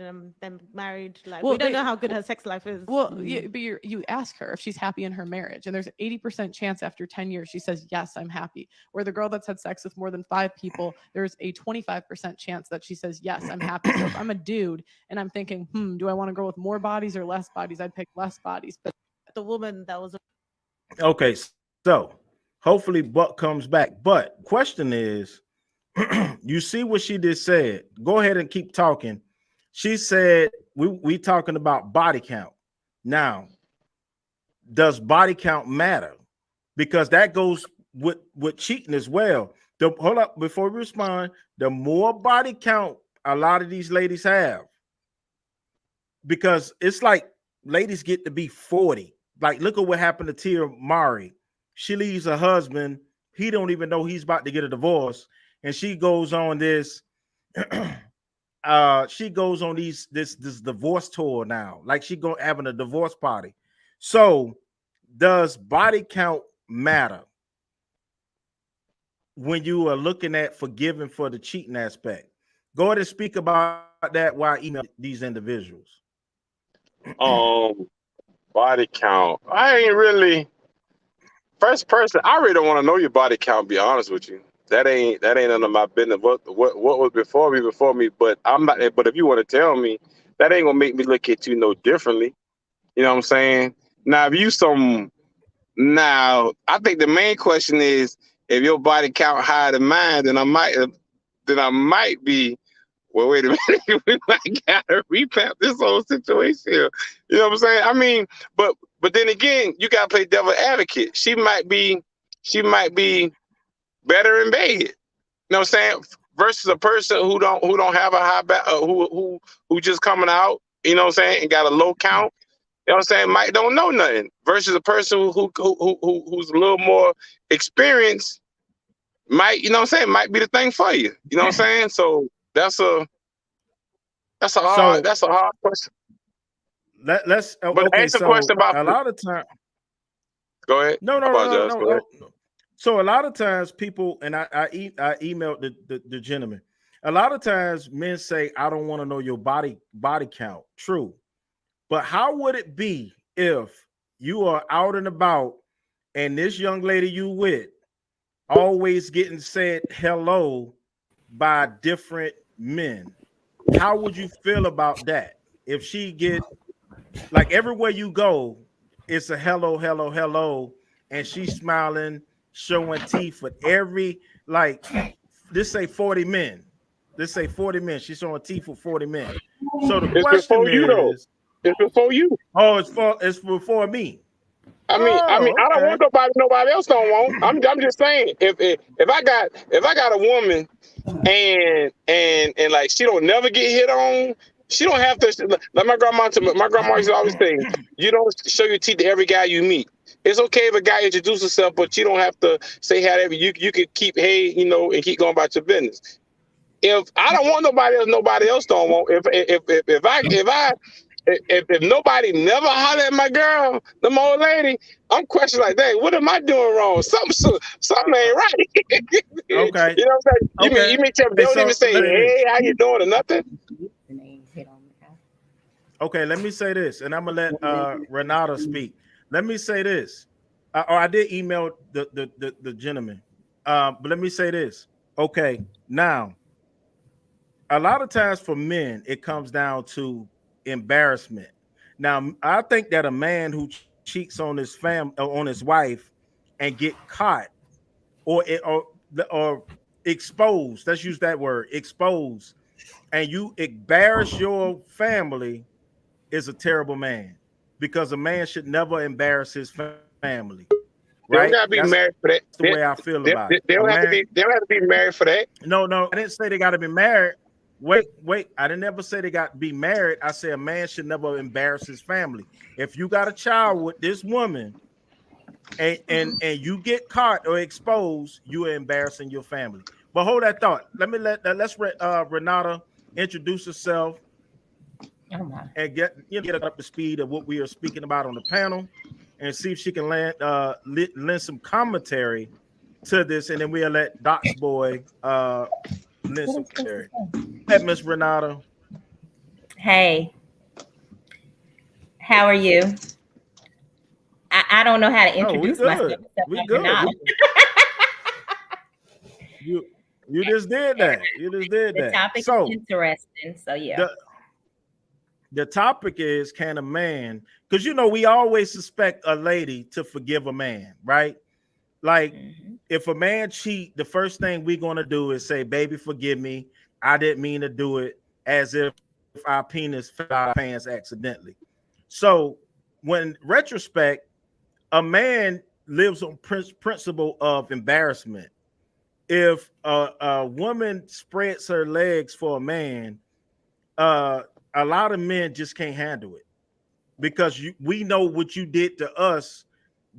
them married. Like, well, we don't know how good her sex life is. Well, but you ask her if she's happy in her marriage, and there's an 80% chance after 10 years she says, yes, I'm happy. Where the girl that's had sex with more than 5 people, there's a 25% chance that she says, yes, I'm happy. So if I'm a dude and I'm thinking, do I want to go with more bodies or less bodies? I'd pick less bodies. But the woman that was okay, so hopefully Buck comes back. But question is, you see what she just said. Go ahead and keep talking. She said we talking about body count. Now, does body count matter? Because that goes with cheating as well. Hold up, before we respond, the more body count a lot of these ladies have, because it's like ladies get to be 40. Like, look at what happened to Tia Mari. She leaves her husband. He don't even know he's about to get a divorce. And she goes on this she goes on this divorce tour now, like she having a divorce party. So does body count matter when you are looking at forgiving for the cheating aspect? Go ahead and speak about that while I email these individuals. Body count, I ain't really first person. I really don't want to know your body count, be honest with you. That ain't none of my business. What was before me, but I'm not. But if you want to tell me, that ain't gonna make me look at you no differently. You know what I'm saying? Now, if you now, I think the main question is, if your body count higher than mine, then I might be. Well, wait a minute. We might gotta revamp this whole situation here. You know what I'm saying? I mean, but then again, you gotta play devil advocate. She might be better in bed. You know what I'm saying? Versus a person who don't have a high who just coming out, you know what I'm saying, and got a low count. You know what I'm saying? Might don't know nothing. Versus a person who's a little more experienced, might, you know what I'm saying, might be the thing for you. You know what I'm saying? So that's a hard question. Let's but okay. Ask the So question about a lot of time. Go ahead. No. So a lot of times people, and I emailed the gentleman. A lot of times men say, I don't want to know your body count. True. But how would it be if you are out and about and this young lady you with always getting said hello by different men? How would you feel about that? If she get, like, everywhere you go, it's a hello, and she's smiling, showing teeth with every, like, this say 40 men. This say 40 men. She's showing teeth with 40 men. So the question is, it's before you. Oh, it's before me. I mean, I don't want nobody else don't want. I'm just saying, if I got a woman and like she don't never get hit on, she don't have to. Like my grandma used to always say, you don't show your teeth to every guy you meet. It's okay if a guy introduces himself, but you don't have to say hi to you could keep and keep going about your business. If I don't want nobody else don't want. If nobody never holler at my girl, the old lady, I'm questioning like, dang, what am I doing wrong? Something ain't right. Okay. You know what I'm saying? You mean tell me, they don't even say, hey, how you doing or nothing? Okay, let me say this, and I'm gonna let Renata speak. Let me say this. I did email the gentleman. But let me say this. Okay, now a lot of times for men, it comes down to embarrassment. Now, I think that a man who cheats on his on his wife and get caught or exposed, let's use that word, exposed, and you embarrass your family, is a terrible man, because a man should never embarrass his family. They don't Right? gotta be married for that. That's the way I feel about it. They don't have to be married for that. No, I didn't say they got to be married. Wait. I didn't ever say they got to be married. I said a man should never embarrass his family. If you got a child with this woman and you get caught or exposed, you are embarrassing your family. But hold that thought. Let's Renata introduce herself and get up to speed of what we are speaking about on the panel, and see if she can lend some commentary to this, and then we'll let Doc's boy lend some commentary. Hey, Miss Renata. Hey, how are you? I don't know how to introduce myself. We good. You just did that. The topic is interesting. So yeah. The topic is, can a man, because we always suspect a lady to forgive a man, right? Like if a man cheat, the first thing we're gonna do is say, baby, forgive me. I didn't mean to do it, as if our penis fell out of our pants accidentally. So when retrospect, a man lives on principle of embarrassment. If a woman spreads her legs for a man, a lot of men just can't handle it, because we know what you did to us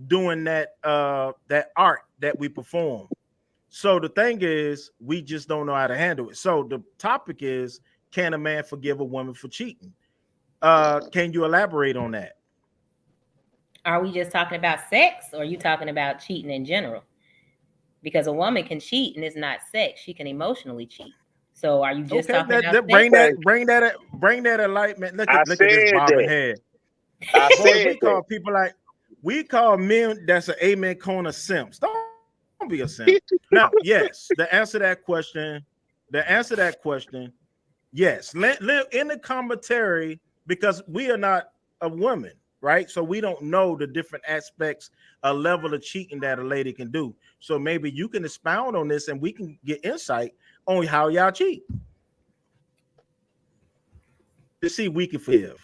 doing that art that we perform. So the thing is, we just don't know how to handle it. So the topic is, can a man forgive a woman for cheating? Can you elaborate on that? Are we just talking about sex, or are you talking about cheating in general? Because a woman can cheat and it's not sex. She can emotionally cheat. So are you just talking about bring that enlightenment? Look at this bobbing head. We call men that's an amen corner simps. Don't be a simp. Now, yes, the answer to that question, yes. Live in the commentary, because we are not a woman, right? So we don't know the different aspects, a level of cheating that a lady can do. So maybe you can expound on this and we can get insight on how y'all cheat. To see we can forgive.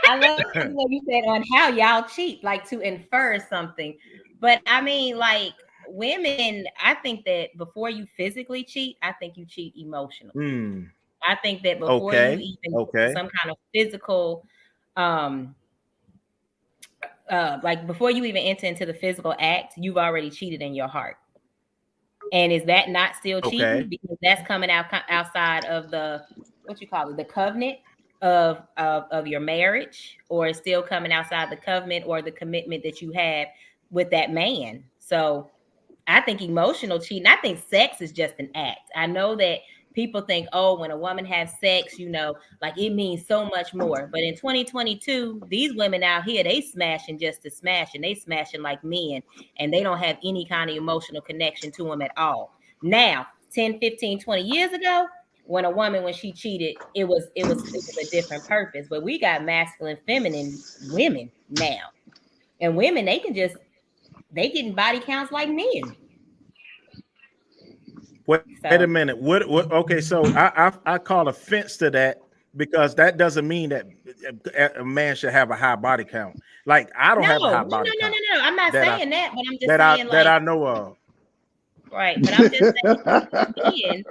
I love what you said on how y'all cheat, like to infer something. But I mean, like women, I think that before you physically cheat, I think you cheat emotionally. I think that before you even do some kind of physical, like before you even enter into the physical act, you've already cheated in your heart. And is that not still cheating? Because that's coming outside of the, what you call it, the covenant of your marriage, or it's still coming outside the covenant or the commitment that you have with that man. So I think emotional cheating, I think sex is just an act. I know that people think, oh, when a woman has sex, like it means so much more. But in 2022, these women out here, they smashing just to smash, and they smashing like men, and they don't have any kind of emotional connection to them at all. Now, 10, 15, 20 years ago, when a woman, when she cheated, it was a different purpose. But we got masculine, feminine women now. And women, they getting body counts like men. Wait a minute. What? Okay, so I call offense to that, because that doesn't mean that a man should have a high body count. Like I don't have a high body count. No. I'm not saying that, but I'm just saying that I know of. Right, but I'm just saying,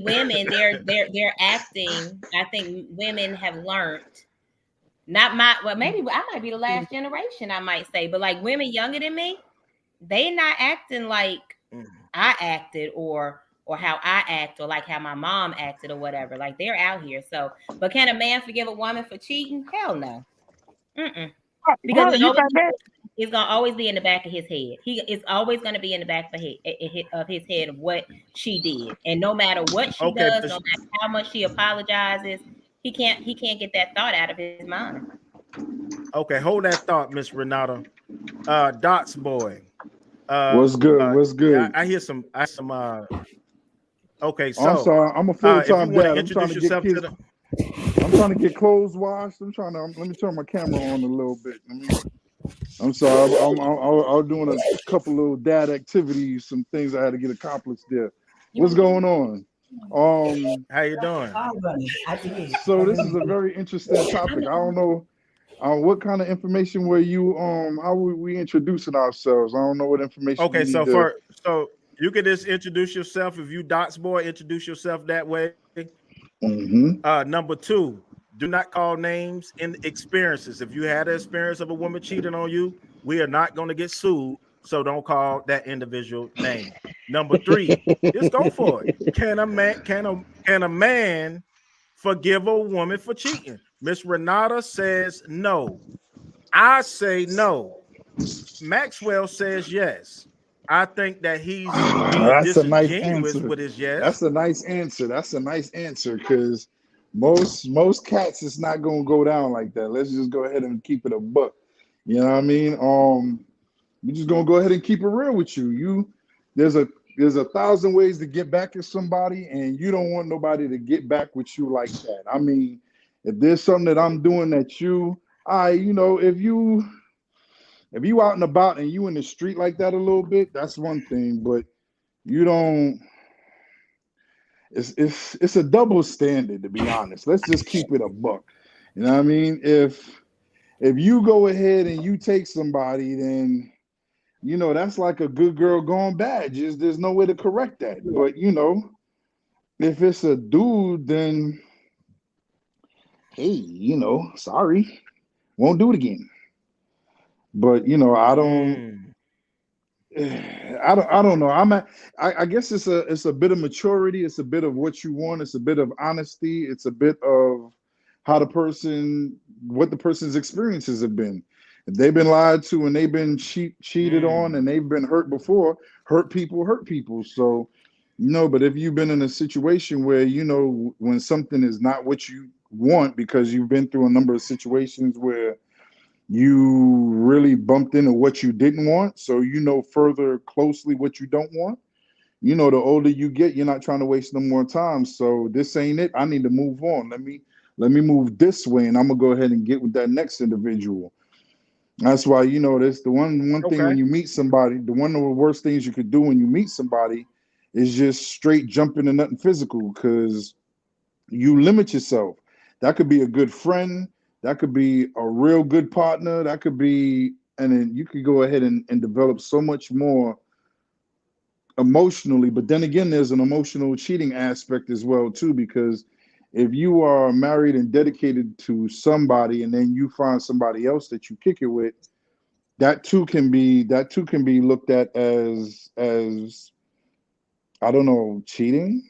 women, they're acting. I think women have learned. Maybe I might be the last generation, I might say, but like women younger than me, they not acting like I acted or how I act, or like how my mom acted or whatever. Like they're out here. So, but can a man forgive a woman for cheating? Hell no. Because it's gonna always be in the back of his head. It's always gonna be in the back of his head of what she did, and no matter what she does, no matter how much she apologizes, he can't get that thought out of his mind. Okay, hold that thought, Miss Renata. Dots boy. What's good? I hear some. Okay, so I'm sorry. I'm a full-time dad. I'm trying to get clothes washed. Let me turn my camera on a little bit. I'm sorry. I'm doing a couple little dad activities, some things I had to get accomplished there. What's going on? How you doing? So this is a very interesting topic. I don't know what kind of information were you how were we introducing ourselves? I don't know what information. Okay, so you can just introduce yourself. If you Dots boy, introduce yourself that way. Number 2, do not call names in experiences. If you had an experience of a woman cheating on you, we are not going to get sued. So don't call that individual name. Number 3, just go for it. Can a man forgive a woman for cheating? Miss Renata says no. I say no. Maxwell says yes. I think that he's being That's a nice disingenuous answer. with his yes. That's a nice answer. That's a nice answer because most cats it's not gonna go down like that. Let's just go ahead and keep it a buck. You know what I mean? We're just gonna go ahead and keep it real with you. There's a 1,000 ways to get back at somebody, and you don't want nobody to get back with you like that. I mean, if there's something that I'm doing that if you out and about and you in the street like that a little bit, that's one thing, but you don't. It's a double standard, to be honest. Let's just keep it a buck. You know what I mean? If you go ahead and you take somebody, then that's like a good girl gone bad. There's no way to correct that. But if it's a dude, then hey, sorry, won't do it again. But I don't know. I guess it's a bit of maturity. It's a bit of what you want. It's a bit of honesty. It's a bit of what the person's experiences have been. If they've been lied to and they've been cheated on and they've been hurt before, hurt people. So, but if you've been in a situation where, when something is not what you want because you've been through a number of situations where you really bumped into what you didn't want, so further closely what you don't want. The older you get, you're not trying to waste no more time. So this ain't it. I need to move on. Let me move this way, and I'm gonna go ahead and get with that next individual. That's why that's the one thing when you meet somebody. One of the worst things you could do when you meet somebody is just straight jump into nothing physical, because you limit yourself. That could be a good friend. That could be a real good partner. That could be, and then you could go ahead and develop so much more emotionally. But then again, there's an emotional cheating aspect as well too, because if you are married and dedicated to somebody, and then you find somebody else that you kick it with, that too can be looked at as I don't know, cheating,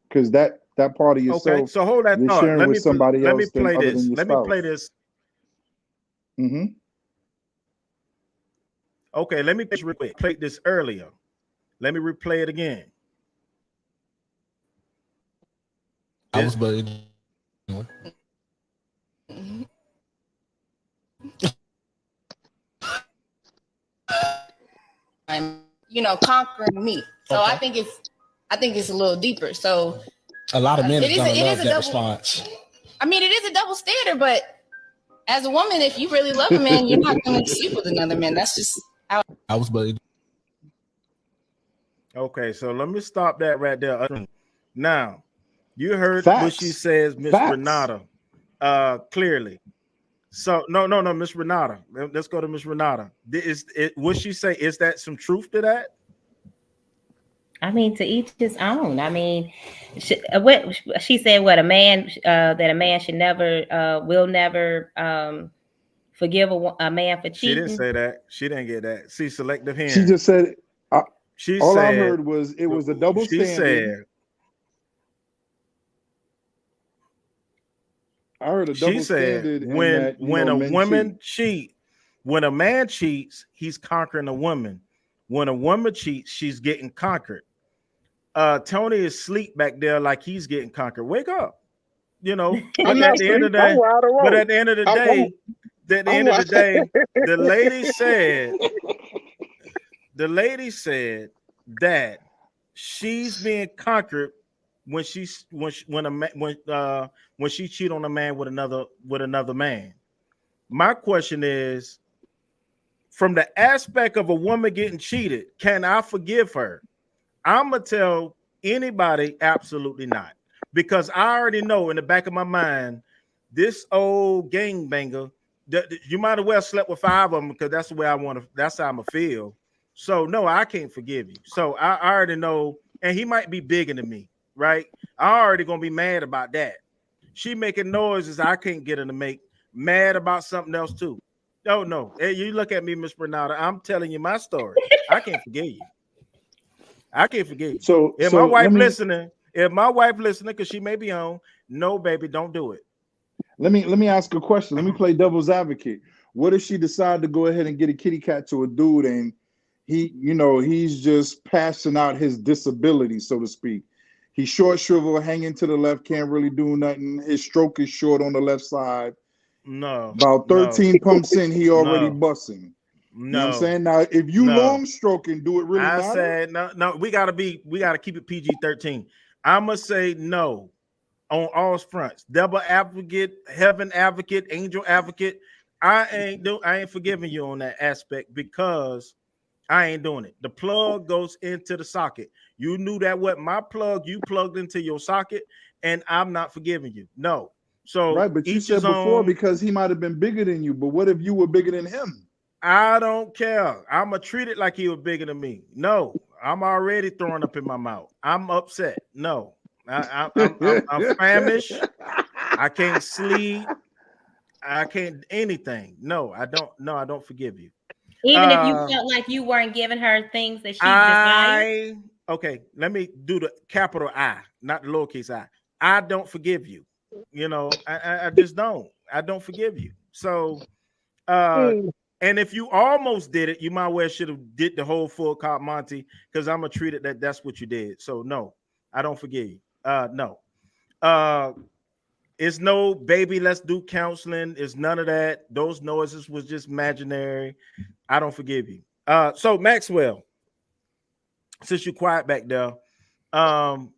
because that part of yourself. Okay, so hold that thought. Let me play this. Let me play this. Mm-hmm. Okay, let me play real quick. Played this earlier. Let me replay it again. I was buried. I'm, conquering me. So I think it's a little deeper. So a lot of men are gonna love that response. I mean, it is a double standard, but as a woman, if you really love a man, you're not going to sleep with another man. That's just how I was buried. Okay, so let me stop that right there. Now, you heard Facts. what she says, Miss Renata, clearly. So no, Miss Renata. Let's go to Miss Renata. Would she say, is that some truth to that? I mean, to each his own. I mean, what she said, what a man that a man should never, will never forgive a man for cheating. She didn't say that. She didn't get that. See, selective hearing. She just said. All I heard was it was a double standard. I heard a double standard. When a woman cheats, when a man cheats, he's conquering a woman. When a woman cheats, she's getting conquered. Tony is asleep back there like he's getting conquered. Wake up. But at the end of the day, the lady said that she's being conquered when she cheat on a man with another man. My question is, from the aspect of a woman getting cheated, can I forgive her? I'm gonna tell anybody absolutely not, because I already know in the back of my mind, this old gangbanger, you might as well slept with 5 of them, because that's the way that's how I'm gonna feel. So no, I can't forgive you. So I already know, and he might be bigger than me, right? I already gonna be mad about that. She making noises I can't get her to make, mad about something else too. Oh no, hey, you look at me, Miss Bernarda. I'm telling you my story. I can't forgive you. I can't forgive you. So if my wife listening, because she may be on, no, baby, don't do it. Let me ask a question. Let me play devil's advocate. What if she decide to go ahead and get a kitty cat to a dude and he's just passing out his disability, so to speak. He's short shrivel, hanging to the left, can't really do nothing. His stroke is short on the left side. No. About 13 pumps in, he already busting. No. You know what I'm saying? Now, if you long stroking, do it really matter? I said no, we gotta keep it PG-13. I'ma say no on all fronts. Devil advocate, heaven advocate, angel advocate. I ain't forgiving you on that aspect because I ain't doing it. The plug goes into the socket. You knew that what my plug, you plugged into your socket, and I'm not forgiving you. No. So right, but you said before because he might have been bigger than you. But what if you were bigger than him? I don't care. I'ma treat it like he was bigger than me. No, I'm already throwing up in my mouth. I'm upset. No, I'm famished. I can't sleep. I can't anything. No, I don't. No, I don't forgive you. Even if you felt like you weren't giving her things that she desired. Okay, let me do the capital I, not the lowercase I. I don't forgive you. You know, I just don't. I don't forgive you. So, and if you almost did it, you might well should have did the whole full cop Monty, because I'm gonna treat it that's what you did. So no, I don't forgive you. No. It's no baby, let's do counseling. It's none of that. Those noises was just imaginary. I don't forgive you. So Maxwell, since you're quiet back there, I'm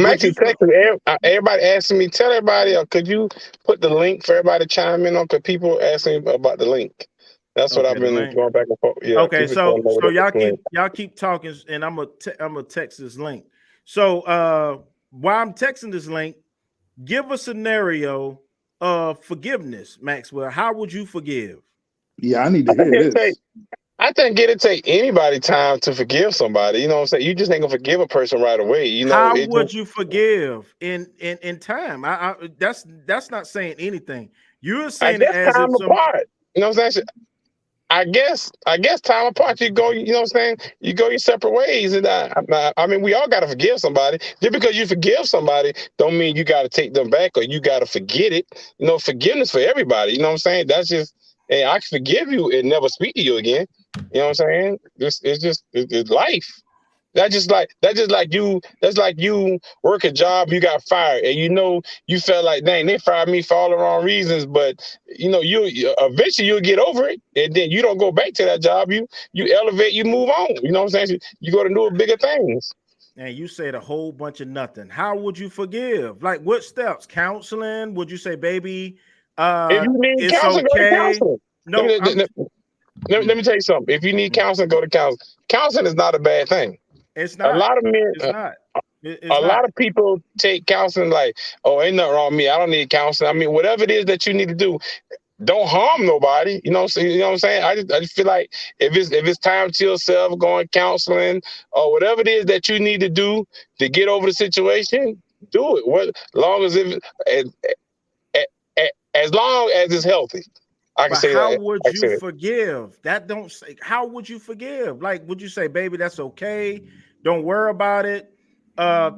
actually texting everybody asking me, tell everybody, could you put the link for everybody to chime in on? Because people asking about the link. That's what I've been going back and forth. Yeah. Okay, so y'all keep talking, and I'm gonna text this link. So while I'm texting this link, give a scenario of forgiveness, Maxwell. How would you forgive? Yeah, I need to hear this. I think it'll take anybody time to forgive somebody. You know what I'm saying? You just ain't gonna forgive a person right away. You know, how would you forgive in time? That's not saying anything. You're saying it as time apart. You know what I'm saying? I guess time apart. You go. You know what I'm saying? You go your separate ways. And I mean, we all gotta forgive somebody. Just because you forgive somebody, don't mean you gotta take them back or you gotta forget it. You know, forgiveness for everybody. You know what I'm saying? That's just. Hey, I can forgive you and never speak to you again. You know what I'm saying? It's life. That's just like you work a job, you got fired, and you felt like, dang, they fired me for all the wrong reasons, but you eventually you'll get over it, and then you don't go back to that job. You elevate, you move on. You know what I'm saying? You go to do bigger things. And you said a whole bunch of nothing. How would you forgive? Like what steps? Counseling? Would you say, baby? If you need it's counseling, okay. go to counseling. No, let me tell you something. If you need counseling, go to counseling. Counseling is not a bad thing. It's not. A lot of men. It's not. A lot of people take counseling like, oh, ain't nothing wrong with me. I don't need counseling. I mean, whatever it is that you need to do, don't harm nobody. You know what I'm saying? I just feel like if it's time to yourself, going counseling or whatever it is that you need to do to get over the situation, do it. As long as it's healthy. I can say how that. would you forgive? That don't say. How would you forgive? Like, would you say, baby, that's okay? Don't worry about it.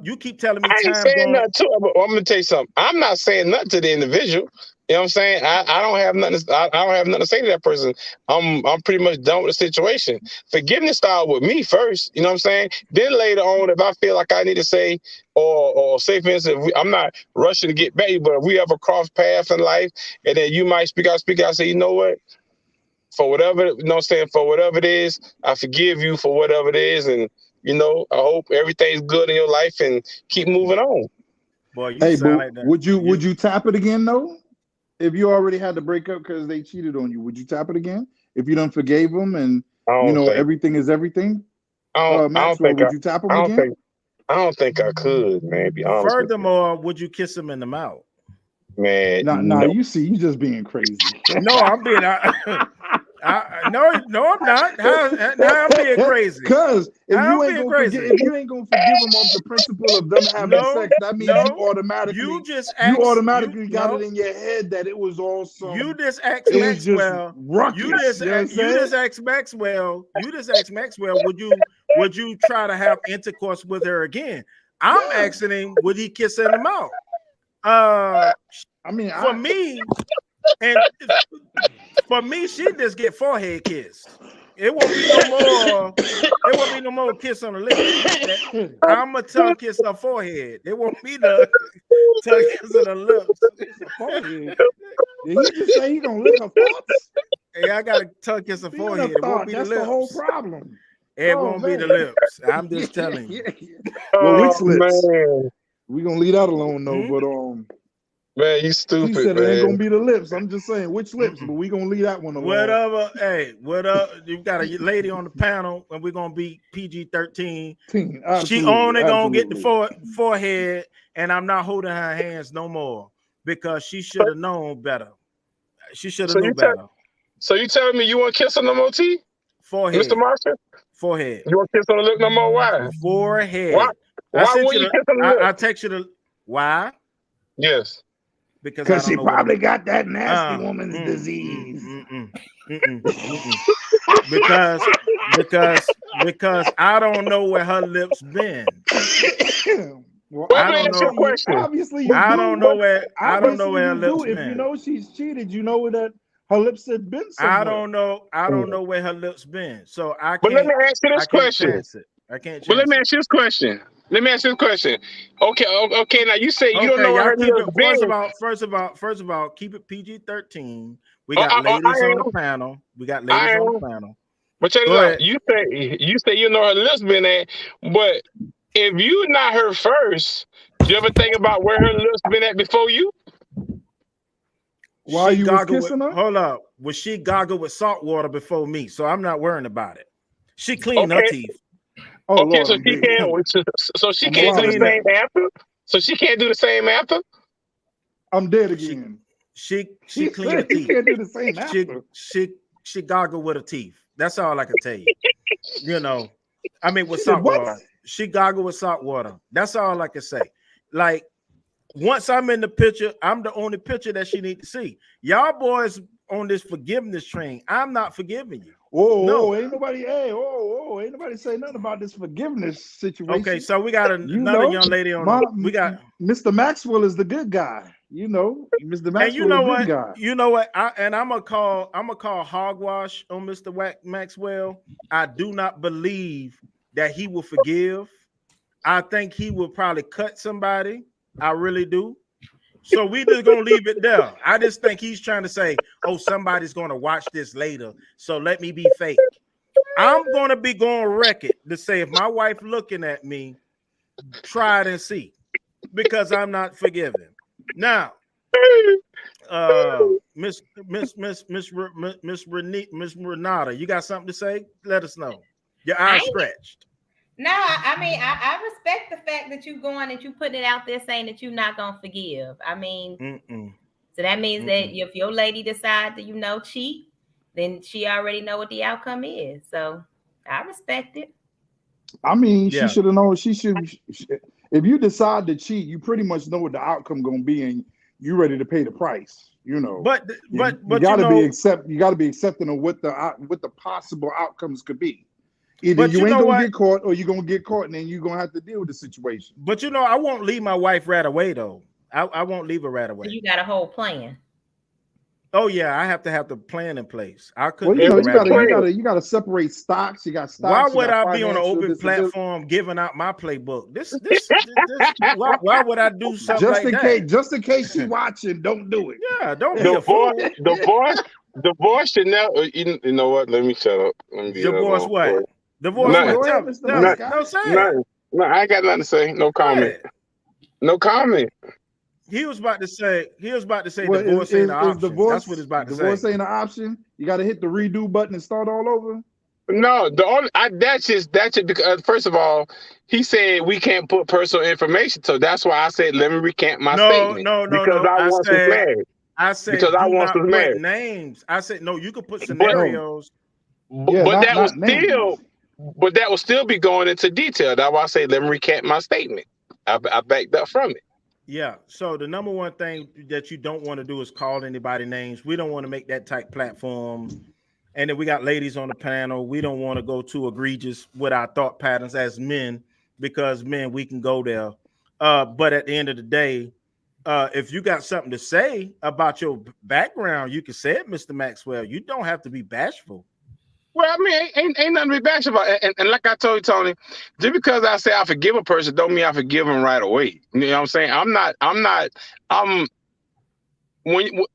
You keep telling me I ain't saying nothing to her, but I'm gonna tell you something. I'm not saying nothing to the individual. You know what I'm saying? I don't have nothing. I don't have nothing to say to that person. I'm pretty much done with the situation. Forgiveness started with me first. You know what I'm saying? Then later on, if I feel like I need to say or say, for instance, I'm not rushing to get back, but if we ever cross paths in life, and then you might speak out, I say, you know what? For whatever, you know what I'm saying? For whatever it is, I forgive you for whatever it is, and I hope everything's good in your life and keep moving on. Boy, you sound like that. Would you tap it again though? If you already had to break up because they cheated on you, would you tap it again? If you done forgave them and everything is everything? Maxwell, would you tap them again? I don't think I could, man. Be honest. Furthermore, would you kiss him in the mouth? Man, no. You see, you just being crazy. No, I'm being. No, I'm not. Now I'm being crazy. Because if you ain't gonna forgive them off the principle of them having sex, that means you automatically got it in your head that it was also. You just asked Maxwell. You just asked Maxwell. Would you try to have intercourse with her again? I'm asking him, would he kiss her in the mouth? I mean, for me, and for me, she just get forehead kiss. It won't be no more. It won't be no more kiss on the lips. I'm a tongue kiss her forehead. It won't be the tongue kiss on the lips. Forehead. Did he just say he gonna lick her thoughts? Hey, I got a tongue kiss her forehead. It won't be That's the lips. the whole problem. It won't be the lips. I'm just telling you. Well, which lips? Man. We gonna leave that alone though. But man, you stupid. He said man. it ain't gonna be the lips. I'm just saying which lips, but we gonna leave that one alone. Whatever. Hey, you got a lady on the panel, and we're gonna be PG-13. She only gonna get the forehead, and I'm not holding her hands no more because she should have known better. She should have known better. So you telling me you want to kiss her no more, T? Forehead, Mr. Marshall? Forehead. You want to kiss her on the lip no more? Why? Forehead. Why won't you kiss her on the lip? I text you the why? Yes. Because she probably got that nasty woman's disease. Because I don't know where her lips been. Well, I don't know. Obviously, you I don't know where her lips been. If you know she's cheated, you know that her lips had been somewhere. I don't know where her lips been. So I can't. But let me ask you this question. I can't. But let me ask you this question. Okay. Now you say you don't know where her lips been. First of all, keep it PG-13. We got ladies on the panel. But check it out. You say you know her lips been at, but if you not her first, do you ever think about where her lips been at before you? While you was kissing her? Hold up. Was she goggled with salt water before me? So I'm not worrying about it. She cleaned her teeth. Oh, okay, Lord, so she can't. So she can't do the same after. So she can't do the same after. I'm dead again. She cleaned her teeth. She can't do the same after. She goggled with her teeth. That's all I can tell you. You know, I mean with salt water. She goggled with salt water. That's all I can say. Like once I'm in the picture, I'm the only picture that she need to see. Y'all boys on this forgiveness train. I'm not forgiving you. Ain't nobody say nothing about this forgiveness situation. Okay, so we got another young lady on. We got Mr. Maxwell is the good guy. You know, Mr. Maxwell and you know is the what? good guy. You know what? I'm gonna call hogwash on Mr. Maxwell. I do not believe that he will forgive. I think he will probably cut somebody. I really do. So we just gonna leave it there. I just think he's trying to say, oh, somebody's gonna watch this later, so let me be fake. I'm gonna be going record to say if my wife looking at me, try it and see, because I'm not forgiving. Now, Miss Renata, you got something to say? Let us know. Your eyes stretched. No, I mean, I respect the fact that you going and you putting it out there saying that you're not gonna forgive. I mean, so that means that if your lady decide to, cheat, then she already know what the outcome is. So I respect it. I mean, she should have known. If you decide to cheat, you pretty much know what the outcome gonna be, and you ready to pay the price. But you gotta be accepting of what the possible outcomes could be. Either you ain't gonna get caught, or you're gonna get caught, and then you're gonna have to deal with the situation. But I won't leave my wife right away, though. I won't leave her right away. So you got a whole plan. Oh yeah, I have to have the plan in place. I couldn't. You gotta separate stocks. You got stocks. Why would I be on an open platform giving out my playbook? This why would I do something just in case she watching? Don't do it. Yeah, don't be a fool. Divorce should never. You know what? Let me shut up. Divorce what? Divorce what? No, I ain't got nothing to say. No comment. No comment. He was about to say divorce ain't an option. That's what he's about to say. Divorce ain't an option. You got to hit the redo button and start all over. No, that's just because first of all, he said we can't put personal information, so that's why I said let me recant my statement. Because I want to marry. I said because I want to marry names. I said no, you could put scenarios. But that will still be going into detail. That's why I say let me recant my statement. I backed up from it. Yeah. So the number one thing that you don't want to do is call anybody names. We don't want to make that type platform. And then we got ladies on the panel. We don't want to go too egregious with our thought patterns as men, because men, we can go there. But at the end of the day, if you got something to say about your background, you can say it, Mr. Maxwell. You don't have to be bashful. Well, I mean, ain't nothing to be bashful about. And like I told you, Tony, just because I say I forgive a person, don't mean I forgive them right away. You know what I'm saying?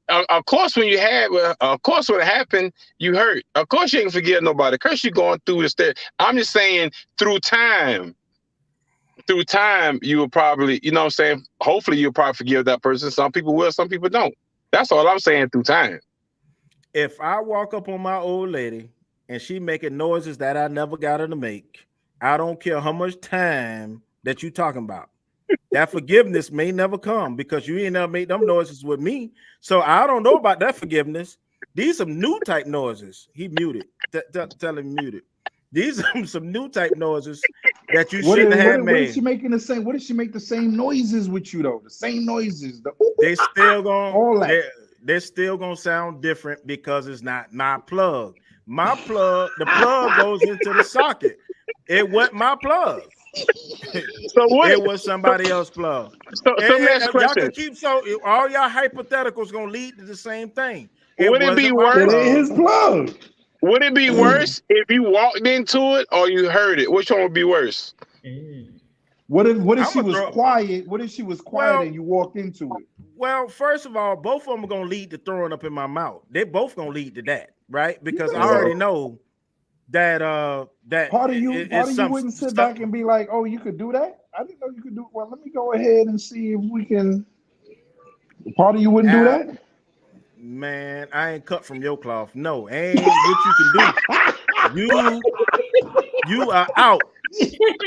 Of course, when it happened, you hurt. Of course, you ain't forgive nobody. Of course, you're going through the step. I'm just saying, through time, you will probably, you know what I'm saying? Hopefully, you'll probably forgive that person. Some people will, some people don't. That's all I'm saying, through time. If I walk up on my old lady and she making noises that I never got her to make, I don't care how much time that you talking about. That forgiveness may never come because you ain't never made them noises with me. So I don't know about that forgiveness. These some new type noises. He muted. Tell him muted. These are some new type noises that you shouldn't have made. What is she making the same? What did she make the same noises with you though? The same noises. They still gonna they're still gonna sound different because it's not my plug. My plug, the plug goes into the socket. It wasn't my plug. It was somebody else's plug. Y'all can keep all y'all hypotheticals gonna lead to the same thing. Would it be worse? His plug. Would it be worse if you walked into it or you heard it? Which one would be worse? What if she was quiet? What if she was quiet and you walked into it? Well, first of all, both of them are gonna lead to throwing up in my mouth. They both gonna lead to that, right? Because I already know that part of you wouldn't sit back and be like, oh, you could do that? I didn't know you could do it. Well, let me go ahead and see if we can. Part of you wouldn't do that? Man, I ain't cut from your cloth. No, ain't what you can do. You are out.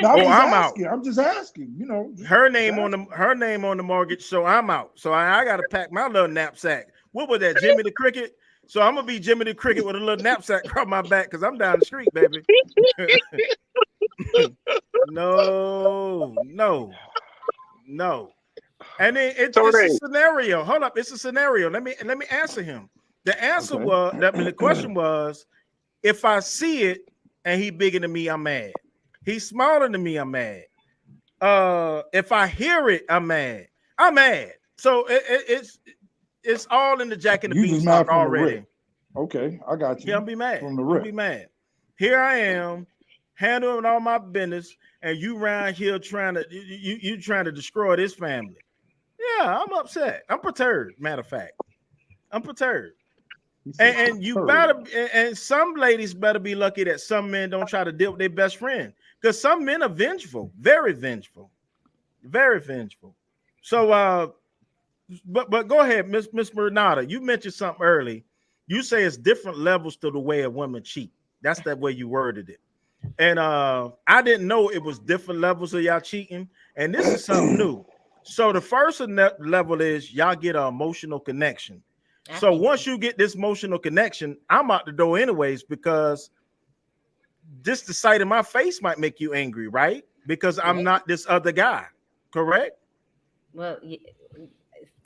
I'm out. I'm just asking. You know, her name on the mortgage, so I'm out. So I got to pack my little knapsack. What was that, Jimmy the Cricket? So I'm gonna be Jimmy the Cricket with a little knapsack across my back because I'm down the street, baby. No. And then it's a scenario. Hold up, it's a scenario. Let me answer him. The answer was the question was, if I see it and he bigger than me, I'm mad. He's smaller than me, I'm mad. If I hear it, I'm mad. So it's all in the Jack and the Beanstalk already. Okay, I got you. Yeah, I'll be mad. From the rip. I'll be mad. Here I am, handling all my business, and you around here trying to destroy this family. Yeah, I'm upset. I'm perturbed. Matter of fact, I'm perturbed. And you better, and some ladies better be lucky that some men don't try to deal with their best friend, because some men are vengeful, very vengeful, very vengeful. So, but go ahead, Miss Renata. You mentioned something early. You say it's different levels to the way a woman cheat. That's that way you worded it. And I didn't know it was different levels of y'all cheating. And this is something new. So the first level is y'all get an emotional connection. So once you get this emotional connection, I'm out the door anyways, because just the sight of my face might make you angry, right? Because I'm not this other guy, correct? Well,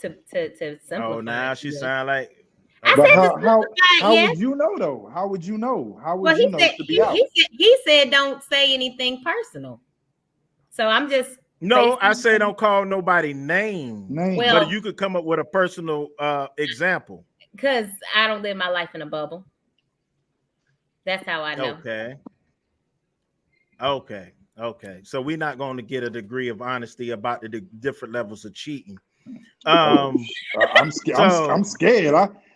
to simplify. Oh, now she sound like. But how would you know though? How would you know? How would you know to be out? He said don't say anything personal. So I'm just. No, I say don't call nobody name. Well, but you could come up with a personal example. Because I don't live my life in a bubble. That's how I know. Okay. So we're not going to get a degree of honesty about the different levels of cheating. I'm scared.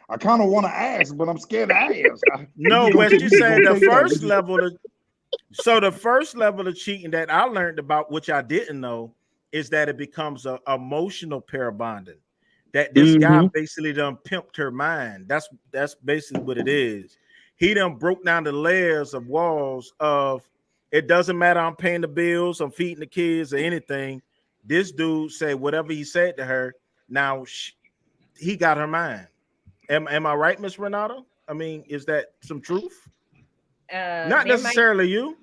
I kind of want to ask, but I'm scared to ask. No, Wes, you saying the first level of. So the first level of cheating that I learned about, which I didn't know, is that it becomes a emotional pair bonding. That this guy basically done pimped her mind. That's basically what it is. He done broke down the layers of walls of, it doesn't matter, I'm paying the bills, I'm feeding the kids or anything. This dude said whatever he said to her. Now he got her mind. Am I right, Miss Renata? I mean, is that some truth? Not necessarily you.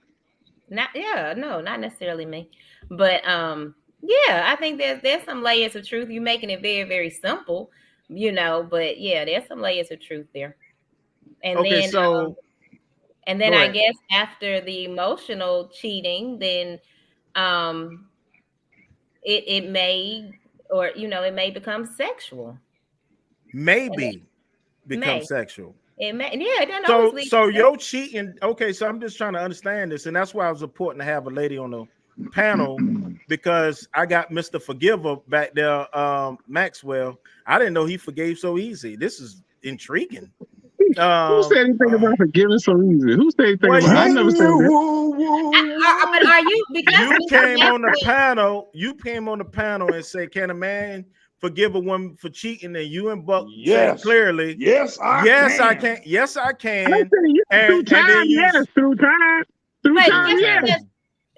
Not necessarily me. But yeah, I think there's some layers of truth. You're making it very, very simple, but yeah, there's some layers of truth there. And then I guess after the emotional cheating, then it may, or it may become sexual. Maybe become sexual. It may, yeah. It doesn't always lead so to you're cheating. Okay, so I'm just trying to understand this, and that's why it was important to have a lady on the panel, because I got Mr. Forgiver back there, Maxwell. I didn't know he forgave so easy. This is intriguing. Who said anything about forgiving so easy? Who said anything about? I never said that. But are you? Because you came on the panel. You came on the panel and said, "Can a man forgive a woman for cheating?" And you and Buck said clearly, "Yes, I can. Yes, I can." Through time, yes. Through time, yes.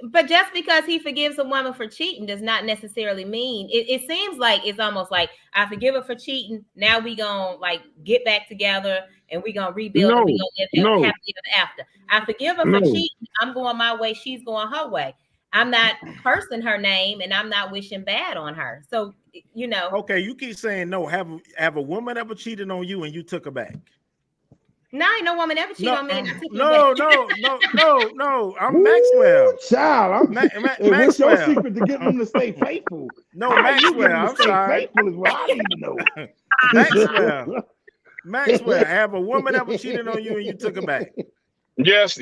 But just because he forgives a woman for cheating does not necessarily mean it seems like it's almost like I forgive her for cheating. Now we gonna get back together and we gonna rebuild and we gonna live happily ever after. I forgive her for cheating. I'm going my way. She's going her way. I'm not cursing her name and I'm not wishing bad on her. So Okay, you keep saying no. Have a woman ever cheated on you and you took her back? No, ain't no woman ever cheated on me. And I took no. I'm Maxwell. Child, what's your Maxwell. secret to get them to stay faithful? No, Maxwell. I'm sorry. Faithful is what I need to know. Maxwell, have a woman ever cheated on you and you took her back? Yes,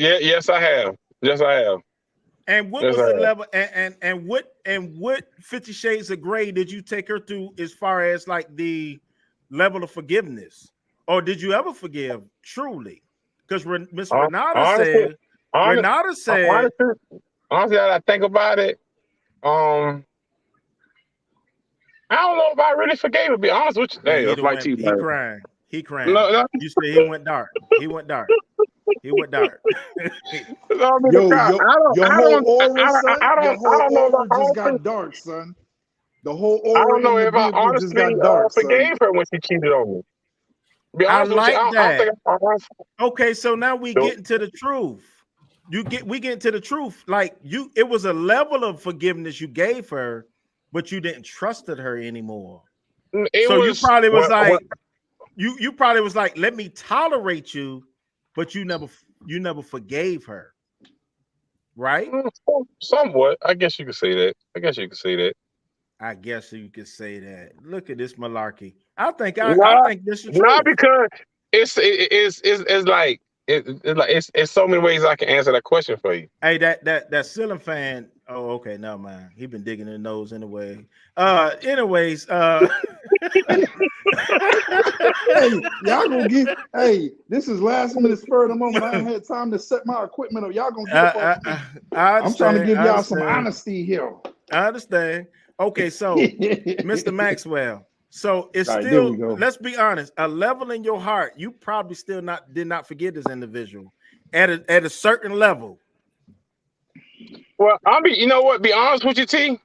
I have. Yes, I have. And what was the level? And what 50 Shades of Grey did you take her through as far as like the level of forgiveness? Or did you ever forgive truly? Because Miss Renata said, honestly, I think about it. I don't know if I really forgave her. To be honest with you, he crying. No. You said he went dark. He went dark. Your whole aura just got dark, son. The whole aura. I don't know if I honestly forgave her when she cheated on me. I like that. Okay, so now we get into the truth. We get into the truth. Like it was a level of forgiveness you gave her, but you didn't trust her anymore. You probably was you probably was like, let me tolerate you, but you never forgave her, right? Somewhat. I guess you could say that. I guess you could say that. Look at this malarkey. I think this is true. Not because it's so many ways I can answer that question for you. Hey, that ceiling fan. Oh, okay, never mind. He been digging in the nose anyway. Anyways, hey, y'all gonna get. Hey, this is last minute spur of the moment. I ain't had time to set my equipment up. Y'all gonna get I'm trying to give y'all some honesty here. I understand. Okay, so Mr. Maxwell. So it's still, let's be honest, a level in your heart, you probably still did not forgive this individual at a certain level. Well, you know what? Be honest with you, T.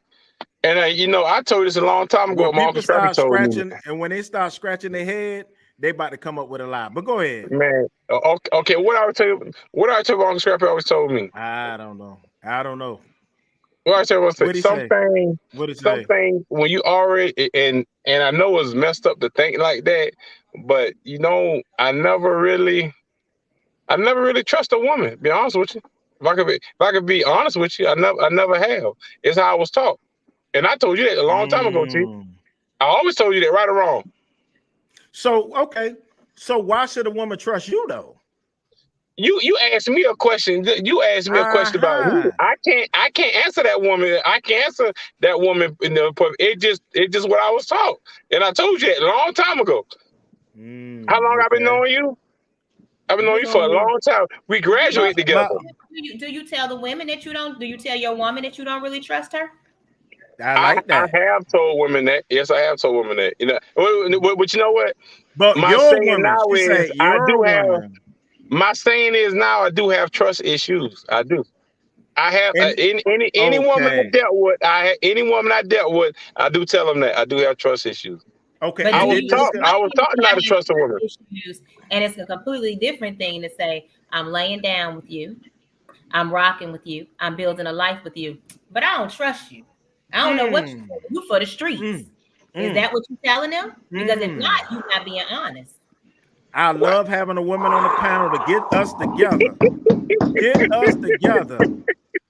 And I told you this a long time ago. When people start scratching, and when they start scratching their head, they about to come up with a lie. But go ahead, man. Okay, what I tell you, Uncle Scrappy always told me. I don't know. Well, I tell you something when you already and I know it's messed up to think like that, but I never really trust a woman. Be honest with you. If I could be honest with you, I never have. It's how I was taught, and I told you that a long time ago, T. I always told you that, right or wrong. So okay, so why should a woman trust you though? You asked me a question. You asked me a question about who. I can't answer that woman. I can't answer that woman in the It just what I was taught, and I told you that a long time ago. How long I've been knowing you? I've been knowing you for a long time. We graduated together. Do you tell the women that you don't? Do you tell your woman that you don't really trust her? I like that. I have told women that. Yes, I have told women that. But you know what? But my saying now is I do have. My saying is now I do have trust issues. I do. I have any woman I dealt with. Any woman I dealt with, I do tell them that I do have trust issues. Okay, but I was taught not to trust a woman. And it's a completely different thing to say I'm laying down with you, I'm rocking with you, I'm building a life with you, but I don't trust you. I don't know what you for the streets. Is that what you're telling them? Because if not, you're not being honest. I love having a woman on the panel to get us together. Get us together.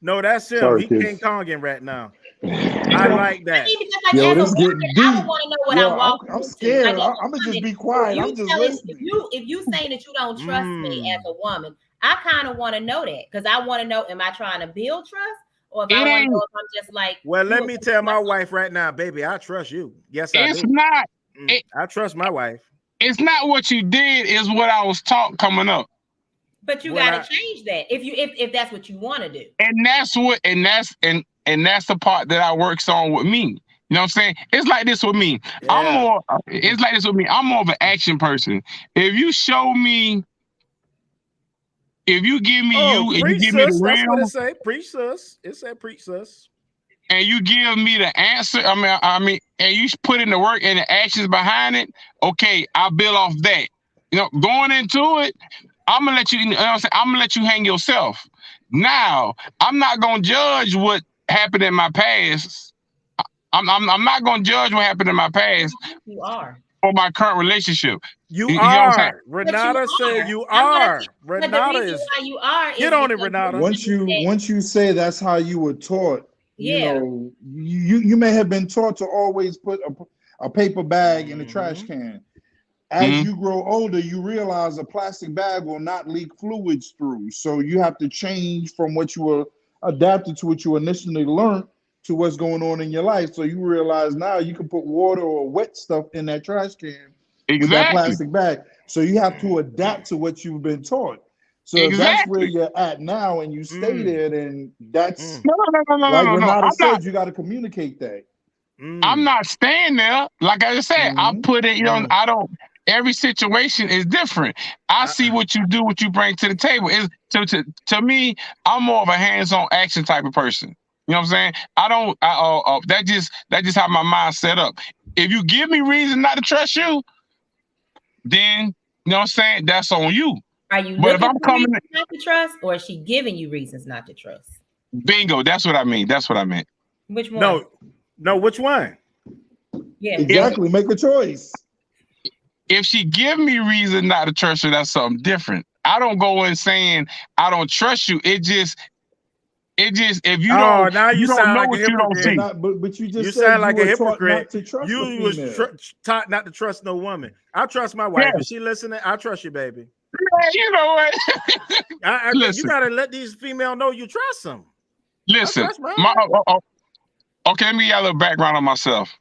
No, that's him. He King Konging right now. I like that. I mean, because like Yo, as a this woman, getting I deep. would want to know what Yo, I'm walking I'm into. scared. Like, I'm gonna just woman, be quiet. I'm just listening. if you saying that you don't trust me as a woman, I kind of want to know that because I want to know: am I trying to build trust, or if I want to know if I'm just like? Well, let me tell my wife right now, baby, I trust you. Yes, I do. It's not. I trust my wife. It's not what you did; is what I was taught coming up. But you got to change that if that's what you want to do. And that's the part that I works on with me. You know what I'm saying? It's like this with me. Yeah. It's like this with me. I'm more of an action person. If you show me, if you give me you, and you give me the that's what real, it say. Preach us. It said preach us. and you give me the answer. I mean, and you put in the work and the actions behind it. Okay, I build off that. You know, going into it, I'm gonna let you. You know what I'm saying? I'm gonna let you hang yourself. Now, I'm not gonna judge what happened in my past. I'm not gonna judge what happened in my past. You are. For my current relationship. You know what I'm saying? are. Renata said you are. Renata is. Why you are. Get on it, Renata. Once you say that's how you were taught, you know, you may have been taught to always put a paper bag in a trash can. As you grow older, you realize a plastic bag will not leak fluids through. So you have to change from what you were adapted to what you initially learned to what's going on in your life. So you realize now you can put water or wet stuff in that trash can with that plastic bag. So you have to adapt to what you've been taught. So if that's where you're at now and you stay there, then that's like Renata said, you got to communicate that. I'm not staying there. Like I just said, I put it, you know, I don't, every situation is different. I see what you do, what you bring to the table. To me, I'm more of a hands-on action type of person. You know what I'm saying? That's just how my mind's set up. If you give me reason not to trust you, then, you know what I'm saying, that's on you. Are you looking for reasons not to trust, or is she giving you reasons not to trust? Bingo, that's what I mean. That's what I meant. Which one? No, which one? Yeah. Exactly. Make a choice. If she give me reason not to trust her, that's something different. I don't go in saying I don't trust you. It just if you don't, now you don't sound know like what a you don't see. But you just said said like you a were taught hypocrite. not to trust You the was female. taught not to trust no woman. I trust my wife. If she listening, I trust you, baby. Yeah, you know what? You gotta let these females know you trust them. Listen, okay, let me give you a little background on myself.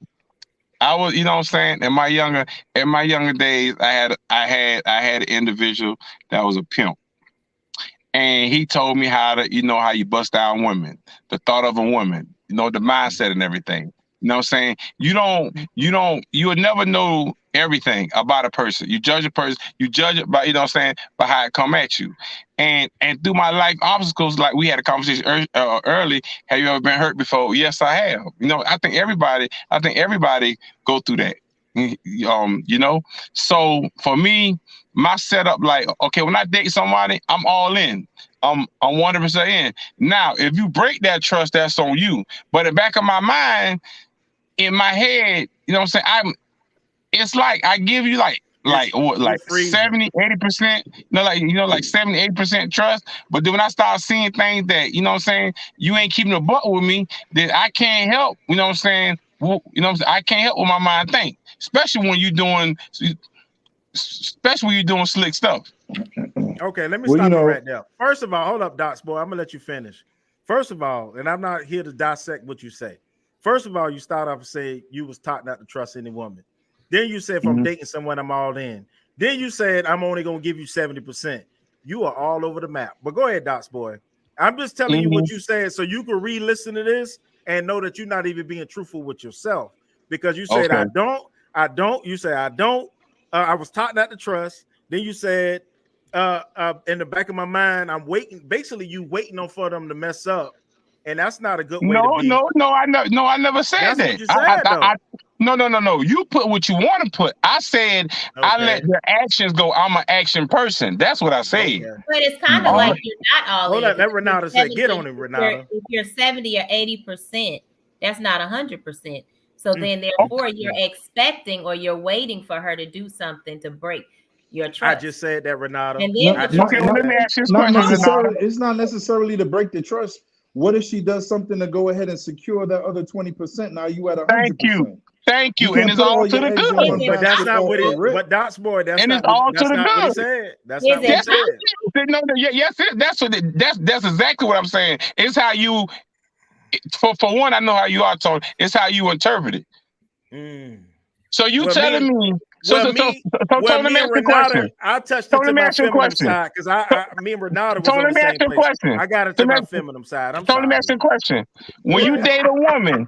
I was, you know what I'm saying, in my younger days, I had an individual that was a pimp. And he told me how you bust down women, the thought of a woman, you know, the mindset and everything. You know what I'm saying? You would never know everything about a person. You judge a person, you judge it by, you know what I'm saying, by how it come at you. And through my life obstacles, like we had a conversation early, have you ever been hurt before? Yes, I have. You know, I think everybody go through that. You know, so for me, my setup, like, okay, when I date somebody, I'm all in. I'm 100% in. Now, if you break that trust, that's on you. But in the back of my mind, in my head, you know what I'm saying? It's like I give you like 70, 80%, like 70, 80% trust. But then when I start seeing things that, you know what I'm saying, you ain't keeping a buck with me, then I can't help, you know what I'm saying? I can't help what my mind think, especially when you're doing slick stuff. Okay, let me stop you right there. First of all, hold up, Docs boy. I'm gonna let you finish. First of all, and I'm not here to dissect what you say. First of all, you start off and say you was taught not to trust any woman. Then you said, if I'm dating someone, I'm all in. Then you said, I'm only gonna give you 70%. You are all over the map. But go ahead, Docs boy. I'm just telling you what you said so you can re-listen to this and know that you're not even being truthful with yourself. Because you said, I don't. You say, I don't. I was taught not to trust. Then you said, in the back of my mind, I'm waiting. Basically, you waiting on for them to mess up, and that's not a good way to be. I never said that's that. What you said, though. No. You put what you want to put. I said I let the actions go. I'm an action person. That's what I said. Okay. But it's kind of like you're not all in. Let Renata say, get on it, Renata. If you're 70 or 80%, that's not 100%. So then, therefore, you're expecting or you're waiting for her to do something to break your trust. I just said that, Renata. And then let me ask you this question, Renata. It's not necessarily to break the trust. What if she does something to go ahead and secure that other 20%? Now you at 100%. Thank you. You And can't it's put all all to your the eggs in good. one But that's basket not off what the it. rip. But Dots boy, that's And not it's what. all to That's the not what he good. said. That's Is not what he it said. No, yes, that's what that's exactly what I'm saying. It's how you for one, I know how you are, Tony. It's how you interpret it. So you Well, telling me Tony, me let me ask and you a question. Renata, I touched it Tony, to let me my ask you a feminine question. side because me and Renata was Tony, on let the me ask same you a place. question. I got it to my feminine side. I'm Tony, let me sorry. ask you a question. When Go you ahead. date a woman,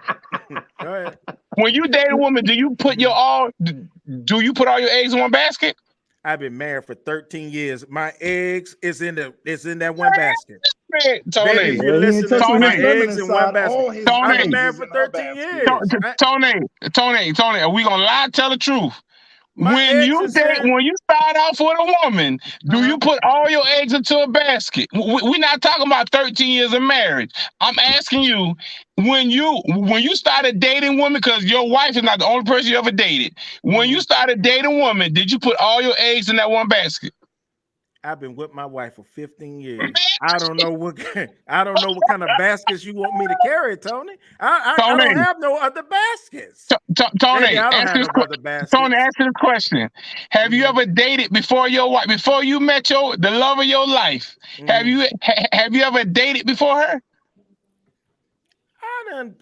Go ahead. when you date a woman, do you put do you put all your eggs in one basket? I've been married for 13 years. My eggs is in that one basket. Tony, Baby, if you listen to Tony, my eggs in one basket. I've been married for 13 years. Tony, are we gonna lie? Tell the truth. My When eggs you is date, when you start off with a woman, do you put all your eggs into a basket? We're not talking about 13 years of marriage. I'm asking you, when you started dating women, because your wife is not the only person you ever dated. When you started dating women, did you put all your eggs in that one basket? I've been with my wife for 15 years. I don't know what kind of baskets you want me to carry, Tony. I don't have no other baskets. Tony, Baby, I don't have no other baskets. Tony, answer the question. Have you ever dated before your wife, before you met the love of your life? Have you ever dated before her? I done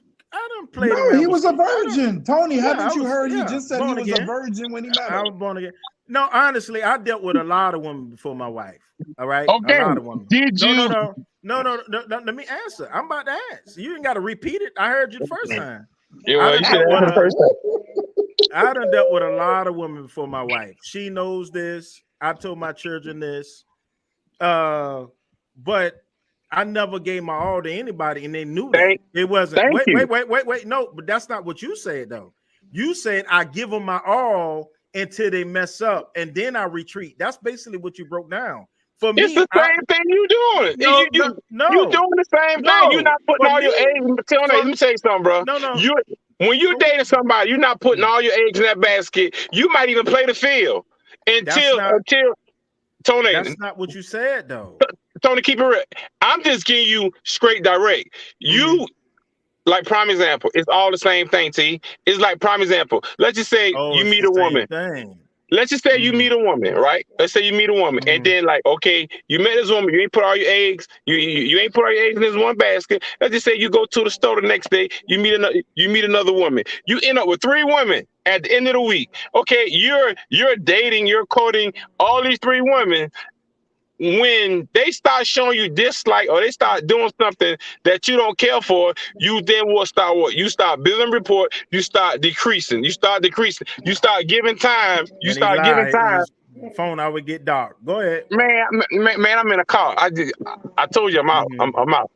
played No, around. he was a virgin. Tony, haven't you heard? He Yeah, just said he was a virgin when he met her. I was born again. No, honestly, I dealt with a lot of women before my wife. All right, Okay. a lot of women. Did you? No. Let me answer. I'm about to answer. You ain't got to repeat it. I heard you the first time. Yeah, well, you should answer the first time. I done dealt with a lot of women before my wife. She knows this. I told my children this. But I never gave my all to anybody, and they knew that. It wasn't. Wait. No, but that's not what you said, though. You said I give them my all until they mess up, and then I retreat. That's basically what you broke down. For me, it's the same thing you doing. No, you doing the same thing. You're not putting all your eggs. Let me tell you something, bro. No. When you dating somebody, you're not putting all your eggs in that basket. You might even play the field until Tony. That's not what you said, though. Tony, keep it real. I'm just giving you straight direct. You. Like prime example, it's all the same thing, T. It's like prime example. Let's just say you meet a woman. Let's just say you meet a woman, right? Let's say you meet a woman, and then like, okay, you met this woman, you ain't put all your eggs, you ain't put all your eggs in this one basket. Let's just say you go to the store the next day, you meet another woman. You end up with 3 women at the end of the week. Okay, you're dating, you're courting all these 3 women. When they start showing you dislike or they start doing something that you don't care for, you then will start what? You start building report, you start decreasing, you start giving time, Phone I would get dark. Go ahead. Man, I'm in a car. I told you I'm out. I'm out.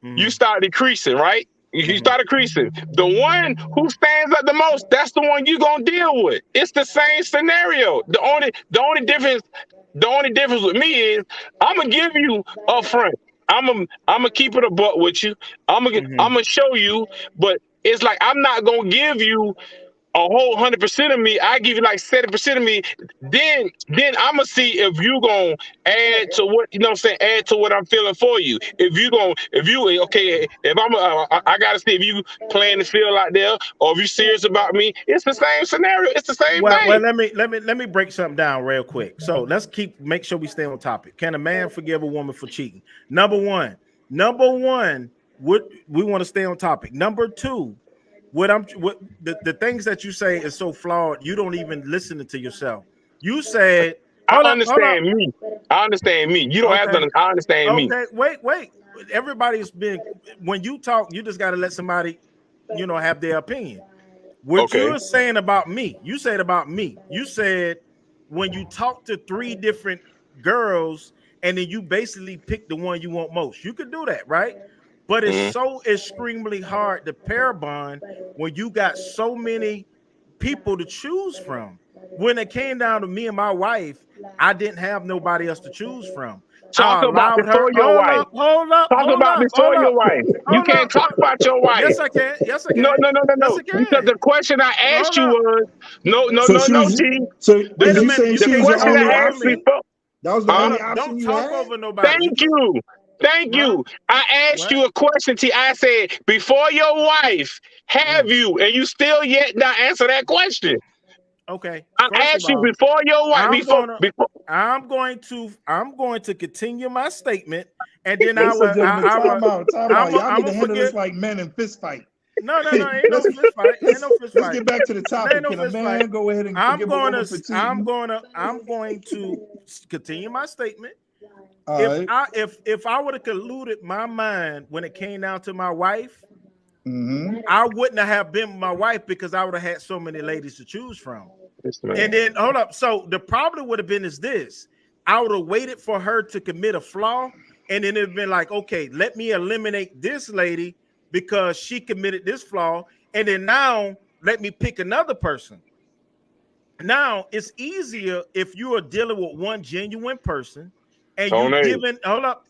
You start decreasing, right? You start decreasing. The one who stands up the most, that's the one you're gonna deal with. It's the same scenario. The only difference with me is I'm gonna give you upfront. I'm gonna keep it a buck with you. I'm gonna show you, but it's like I'm not gonna give you a whole 100% of me. I give you like 70% of me. Then I'm gonna see if you gonna add to what add to what I'm feeling for you. If I gotta see if you playing the field out there or if you serious about me. It's the same scenario. It's the same thing. Well, let me break something down real quick. So let's make sure we stay on topic. Can a man forgive a woman for cheating? Number one, we want to stay on topic. Number 2. The things that you say is so flawed. You don't even listen to yourself. You said, I understand me. You don't have to. I understand me. Okay, wait. Everybody's been. When you talk, you just got to let somebody, have their opinion. What you're saying about me, you said about me. You said when you talk to 3 different girls, and then you basically pick the one you want most. You could do that, right? But it's so extremely hard to pair bond when you got so many people to choose from. When it came down to me and my wife, I didn't have nobody else to choose from. Talk about before your wife. Hold up. Talk about before your wife. You can't talk about your wife. Yes, I can. No. Because the question I asked you was no, G. So wait a minute. saying she was your only option? Me. That was the only option Don't you talk had? over nobody. Thank you. Thank you. I asked you a question, T. I said, before your wife, have you? And you still yet not answer that question. Okay. I asked you before your wife. I'm going to continue my statement, and then Ladies and gentlemen, time out. Y'all need to handle this like men in fist fight. No, ain't no fist fight. Ain't no fist fight. Let's get back to the topic. Can a man go ahead and forgive a woman for cheating? I'm going to continue my statement. If I would have colluded my mind when it came down to my wife, I wouldn't have been with my wife because I would have had so many ladies to choose from. And then hold up. So the problem would have been is this: I would have waited for her to commit a flaw, and then it'd been like, okay, let me eliminate this lady because she committed this flaw, and then now let me pick another person. Now it's easier if you are dealing with one genuine person and you giving hold up,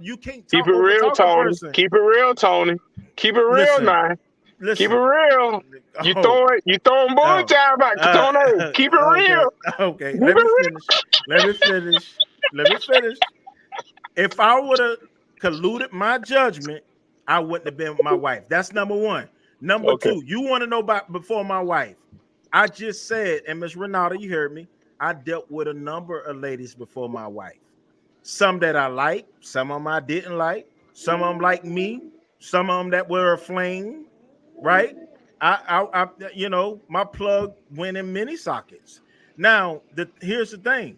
you can't keep it real, Tony. Keep it real, Tony. Keep it real now. Keep it real. You throwing bullets out about Tony. Keep it real. Okay, let me finish. If I would have colluded my judgment, I wouldn't have been with my wife. That's number one. Number two, you want to know about before my wife. I just said, and Miss Renata, you heard me. I dealt with a number of ladies before my wife. Some that I liked, some of them I didn't like, some of them like me, some of them that were a flame, right? I you know, my plug went in many sockets. Now, here's the thing.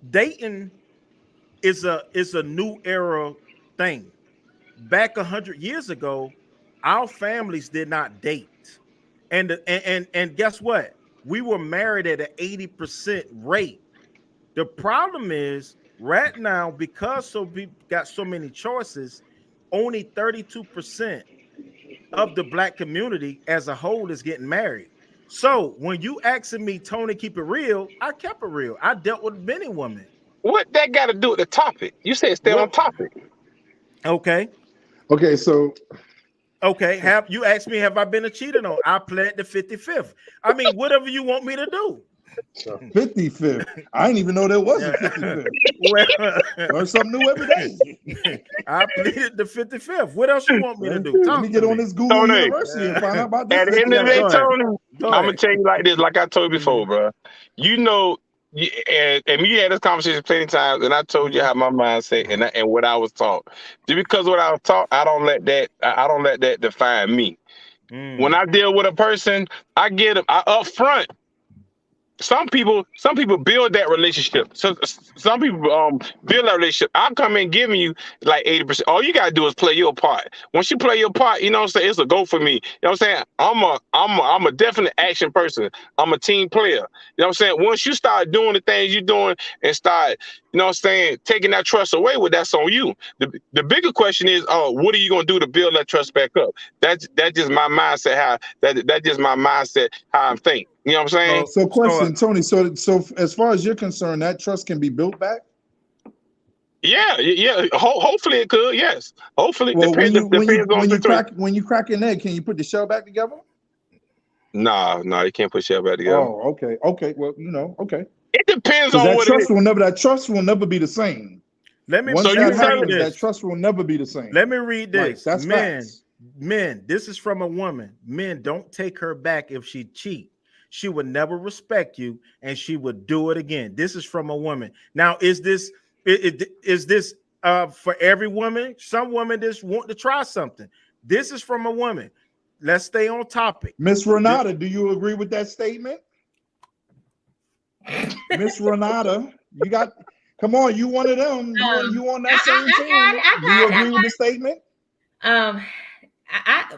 Dating is a new era thing. Back 100 years ago, our families did not date. And guess what? We were married at an 80% rate. The problem is right now, because so people got so many choices, only 32% of the black community as a whole is getting married. So when you asking me, Tony, keep it real, I kept it real. I dealt with many women. What that got to do with the topic? You said stay on topic. Okay. So have you asked me, have I been a cheater on? I pled the 55th. I mean, whatever you want me to do. 55th. I didn't even know there was a 55th. Learn something new every day. I pleaded the 55th. What else you want me to do? Let me get on this Google University and find out about this. At the end of the day, Tony, I'm gonna tell you like this, like I told you before, bro. You know, and we had this conversation plenty of times, and I told you how my mindset and what I was taught. Just because what I was taught, I don't let that define me. When I deal with a person, I get them up front. Some people build that relationship. So some people build that relationship. I'll come in giving you like 80%. All you gotta do is play your part. Once you play your part, you know what I'm saying, it's a go for me. You know what I'm saying? I'm a definite action person. I'm a team player. You know what I'm saying? Once you start doing the things you're doing and start, you know what I'm saying, taking that trust away, well, that's on you. The bigger question is, what are you gonna do to build that trust back up? That's just my mindset. That's just my mindset. How I think. You know what I'm saying? So question, Tony. So as far as you're concerned, that trust can be built back? Yeah. Hopefully it could. Yes. Hopefully. Well, when you crack an egg, can you put the shell back together? No, you can't put shell back together. Oh, okay. Well, okay. It depends on what trust that trust will never be the same. That trust will never be the same. Let me read this. That's men, this is from a woman. Men, don't take her back if she cheats. She would never respect you, and she would do it again. This is from a woman. Now, is this for every woman? Some women just want to try something. This is from a woman. Let's stay on topic. Miss Renata, do you agree with that statement? Miss Renata, come on, you one of them. You on that same team? Do you agree with the statement?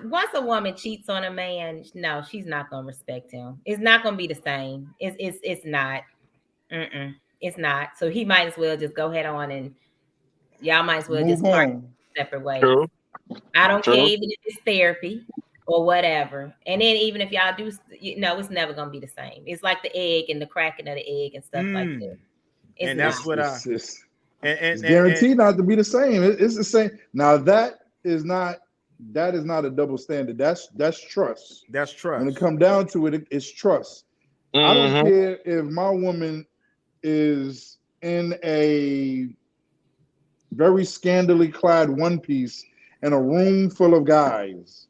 Once a woman cheats on a man, no, she's not gonna respect him. It's not gonna be the same. It's not. It's not. So he might as well just go head on, and y'all might as well just part separate ways. True. I don't care even if it's therapy or whatever. And then even if y'all do, it's never gonna be the same. It's like the egg and the cracking of the egg and stuff like that. And that's what it's guaranteed not to be the same. It's the same. Now that is not a double standard. That's trust. That's trust. When it comes down to it, it's trust. I don't care if my woman is in a very scantily clad one piece in a room full of guys.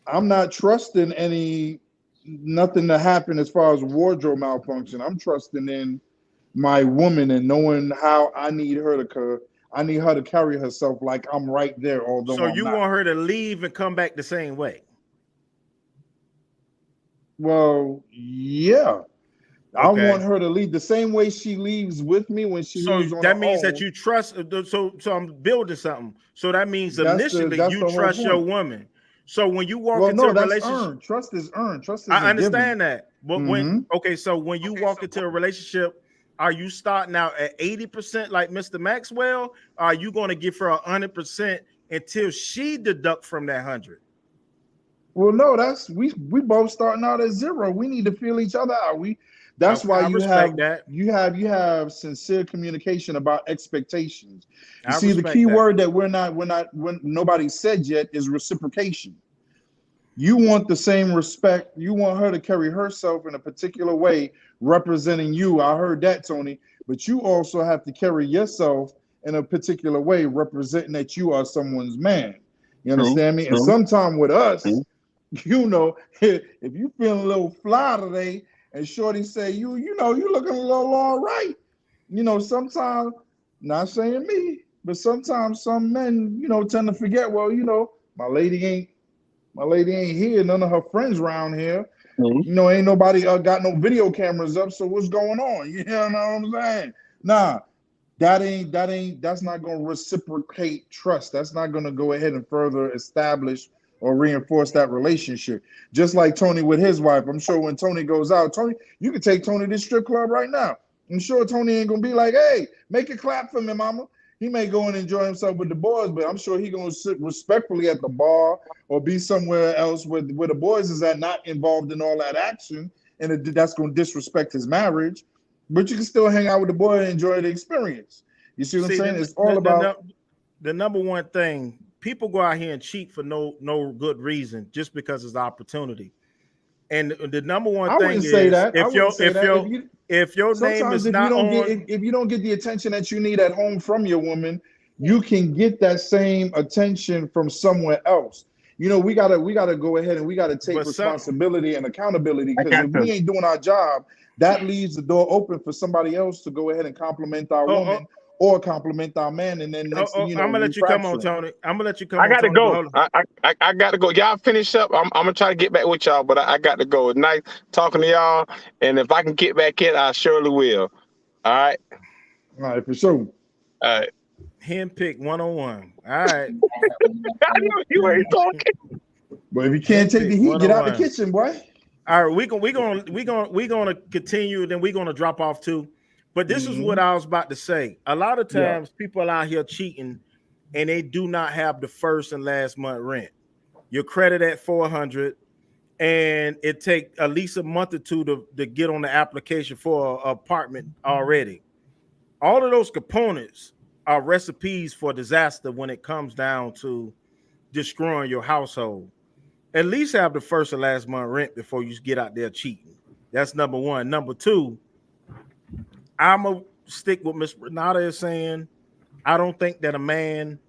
I'm not trusting nothing to happen as far as wardrobe malfunction. I'm trusting in my woman and knowing how I need her to carry herself like I'm right there, although so I'm you not. want her to leave and come back the same way? Well, yeah. Okay. I want her to leave the same way she leaves with me when she leaves on her own. So that means that you trust. So I'm building something. So that means initially you trust your woman. So when you walk into a relationship, earned. Trust is earned. Trust is I understand that. But when so when you walk into a relationship, are you starting out at 80% like Mr. Maxwell? Or are you going to give her 100% until she deduct from that 100? Well, no, that's we both starting out at 0. We need to feel each other out. That's why you have sincere communication about expectations. You see, the key word that when nobody said yet is reciprocation. You want the same respect. You want her to carry herself in a particular way, representing you. I heard that, Tony. But you also have to carry yourself in a particular way, representing that you are someone's man. You understand me? And sometimes with us, you know, if you feeling a little fly today, and shorty say, you looking a little all right. You know, sometimes, not saying me, but sometimes some men, tend to forget, well, my lady ain't here. None of her friends around here. Ain't nobody got no video cameras up. So what's going on? You know what I'm saying? Nah, that's not going to reciprocate trust. That's not going to go ahead and further establish or reinforce that relationship. Just like Tony with his wife. I'm sure when Tony goes out, you can take Tony to this strip club right now. I'm sure Tony ain't going to be like, hey, make a clap for me, mama. He may go and enjoy himself with the boys, but I'm sure he's going to sit respectfully at the bar or be somewhere else where the boys is at, not involved in all that action, and that's going to disrespect his marriage. But you can still hang out with the boy and enjoy the experience. You see what I'm saying? It's all about the number one thing. People go out here and cheat for no good reason, just because it's opportunity. And the number one thing is, if your name is not on, if you don't get the attention that you need at home from your woman, you can get that same attention from somewhere else. We gotta go ahead and we gotta take responsibility and accountability, because if we ain't doing our job, that leaves the door open for somebody else to go ahead and compliment our woman or compliment our man, and then next thing you know, I'm gonna let you come on, Tony. I'm gonna let you come. I gotta go. I gotta go. Y'all finish up. I'm gonna try to get back with y'all, but I got to go. It's nice talking to y'all, and if I can get back in, I surely will. All right. All right, for sure. All right. Handpick 101. All right. I know you ain't talking. But if you can't take the heat, get out the kitchen, boy. All right, we're gonna continue, then we're gonna drop off too. But this is what I was about to say. A lot of times people out here cheating and they do not have the first and last month rent. Your credit at 400, and it take at least a month or two to get on the application for an apartment already. All of those components are recipes for disaster when it comes down to destroying your household. At least have the first and last month rent before you get out there cheating. That's number one. Number two, I'm gonna stick with Miss Renata is saying. I don't think that a man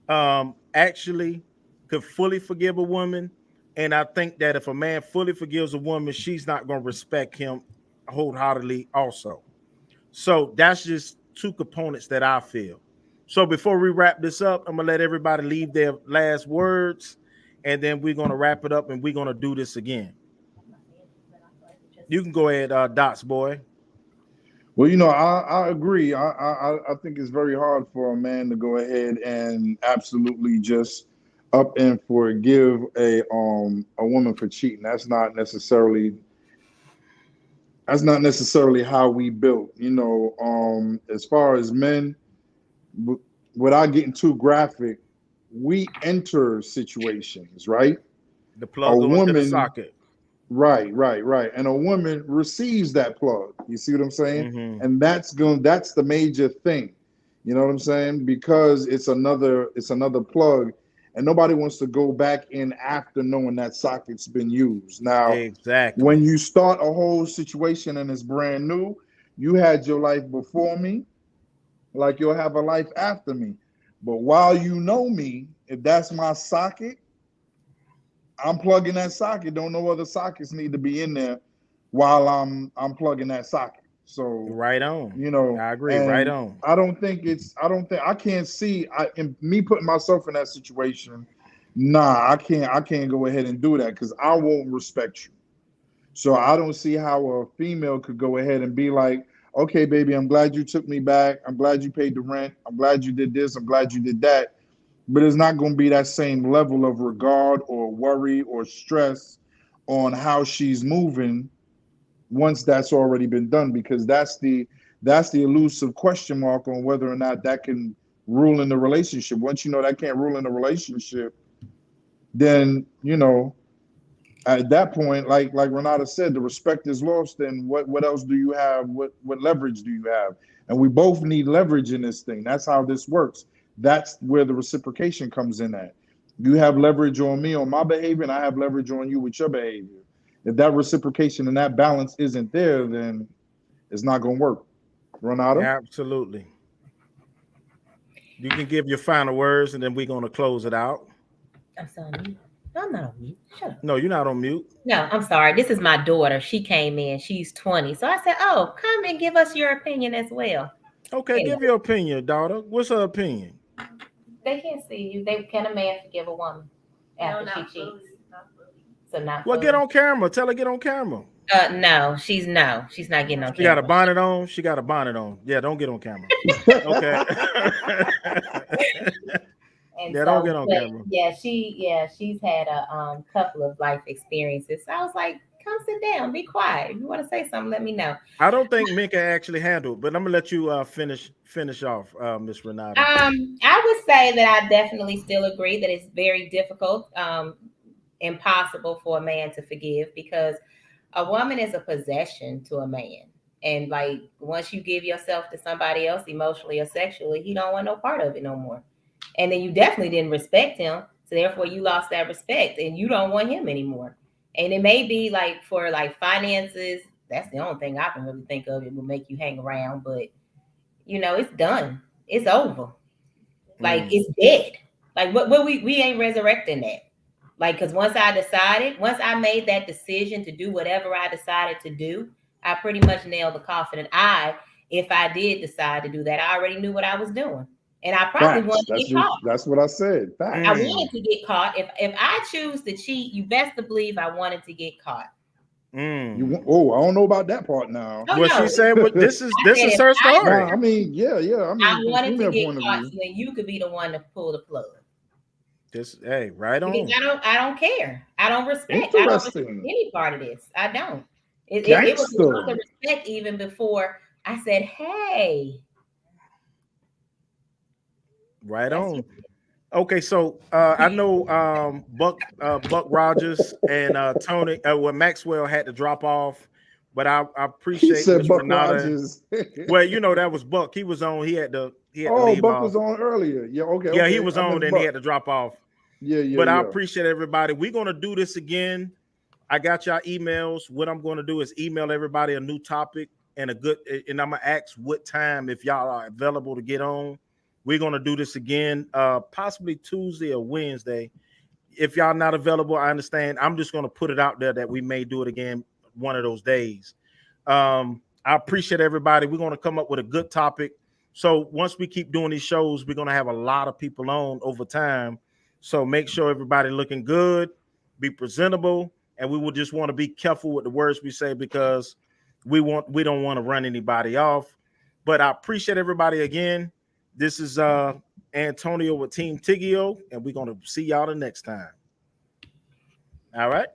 actually could fully forgive a woman, and I think that if a man fully forgives a woman, she's not going to respect him wholeheartedly also. So that's just two components that I feel. So before we wrap this up, I'm gonna let everybody leave their last words, and then we're gonna wrap it up, and we're gonna do this again. You can go ahead, Dots boy. Well, I agree. I think it's very hard for a man to go ahead and absolutely just up and forgive a woman for cheating. That's not necessarily how we built. As far as men, without getting too graphic, we enter situations, right? The plug going to the socket. Right. And a woman receives that plug. You see what I'm saying? Mm-hmm. And that's the major thing. You know what I'm saying? Because it's another plug, and nobody wants to go back in after knowing that socket's been used. Now, exactly. When you start a whole situation and it's brand new, you had your life before me. like you'll have a life after me. But while you know me, if that's my socket, I'm plugging that socket. Don't know other sockets need to be in there while I'm plugging that socket. So right on. You know, I agree. Right on. I can't see in me putting myself in that situation. Nah, I can't go ahead and do that because I won't respect you. So I don't see how a female could go ahead and be like, okay, baby, I'm glad you took me back. I'm glad you paid the rent. I'm glad you did this. I'm glad you did that. But it's not going to be that same level of regard or worry or stress on how she's moving once that's already been done, because that's the elusive question mark on whether or not that can rule in the relationship. Once you know that can't rule in the relationship, then at that point, like Renata said, the respect is lost. And what else do you have? What leverage do you have? And we both need leverage in this thing. That's how this works. That's where the reciprocation comes in at. You have leverage on me on my behavior, and I have leverage on you with your behavior. If that reciprocation and that balance isn't there, then it's not going to work. Renata? Absolutely. You can give your final words, and then we're going to close it out. I'm sorry. No, I'm not on mute. Shut up. No, you're not on mute. No, I'm sorry. This is my daughter. She came in. She's 20. So I said, oh, come and give us your opinion as well. Okay, anyway. Give your opinion, daughter. What's her opinion? They can't see you. Can a man forgive a woman after she cheats? So not. Well, get on camera. Tell her get on camera. No, she's not getting on camera. She got a bonnet on. She got a bonnet on. Yeah, don't get on camera. Okay. Don't get on camera. Yeah, she's had a couple of life experiences. So I was like, come sit down, be quiet. If you want to say something, let me know. I don't think men can actually handle it, but I'm gonna let you finish off, Miss Renata. I would say that I definitely still agree that it's very difficult, impossible for a man to forgive, because a woman is a possession to a man. And like, once you give yourself to somebody else emotionally or sexually, he don't want no part of it no more. And then you definitely didn't respect him. So therefore you lost that respect and you don't want him anymore. And it may be like for like finances, that's the only thing I can really think of. It will make you hang around, but it's done. It's over. Like it's dead. Like what we ain't resurrecting that. Like, because once I made that decision to do whatever I decided to do, I pretty much nailed the coffin. And if I did decide to do that, I already knew what I was doing. And I probably wanted to get caught. That's what I said. I wanted to get caught. If I choose to cheat, you best to believe I wanted to get caught. I don't know about that part now. Well, she said, this is her story. I mean, yeah. I wanted to get caught so that you could be the one to pull the plug. Right on. Because I don't care. I don't respect. I don't respect any part of this. I don't. It was the respect even before I said, hey. Right on. Okay, so I know Buck Rogers and Tony, Maxwell had to drop off, but I appreciate Buck Rogers. Well, that was Buck. He was on. He had to leave Buck off. Was on earlier. Yeah, okay. Yeah, he was on, and he had to drop off. Yeah. But I appreciate everybody. We're gonna do this again. I got y'all emails. What I'm going to do is email everybody a new topic and I'm gonna ask what time if y'all are available to get on. We're going to do this again, possibly Tuesday or Wednesday. If y'all not available, I understand. I'm just going to put it out there that we may do it again one of those days. I appreciate everybody. We're going to come up with a good topic. So once we keep doing these shows, we're going to have a lot of people on over time. So make sure everybody looking good, be presentable, and we will just want to be careful with the words we say because we don't want to run anybody off. But I appreciate everybody again. This is Antonio with Team Tiggio, and we're going to see y'all the next time. All right.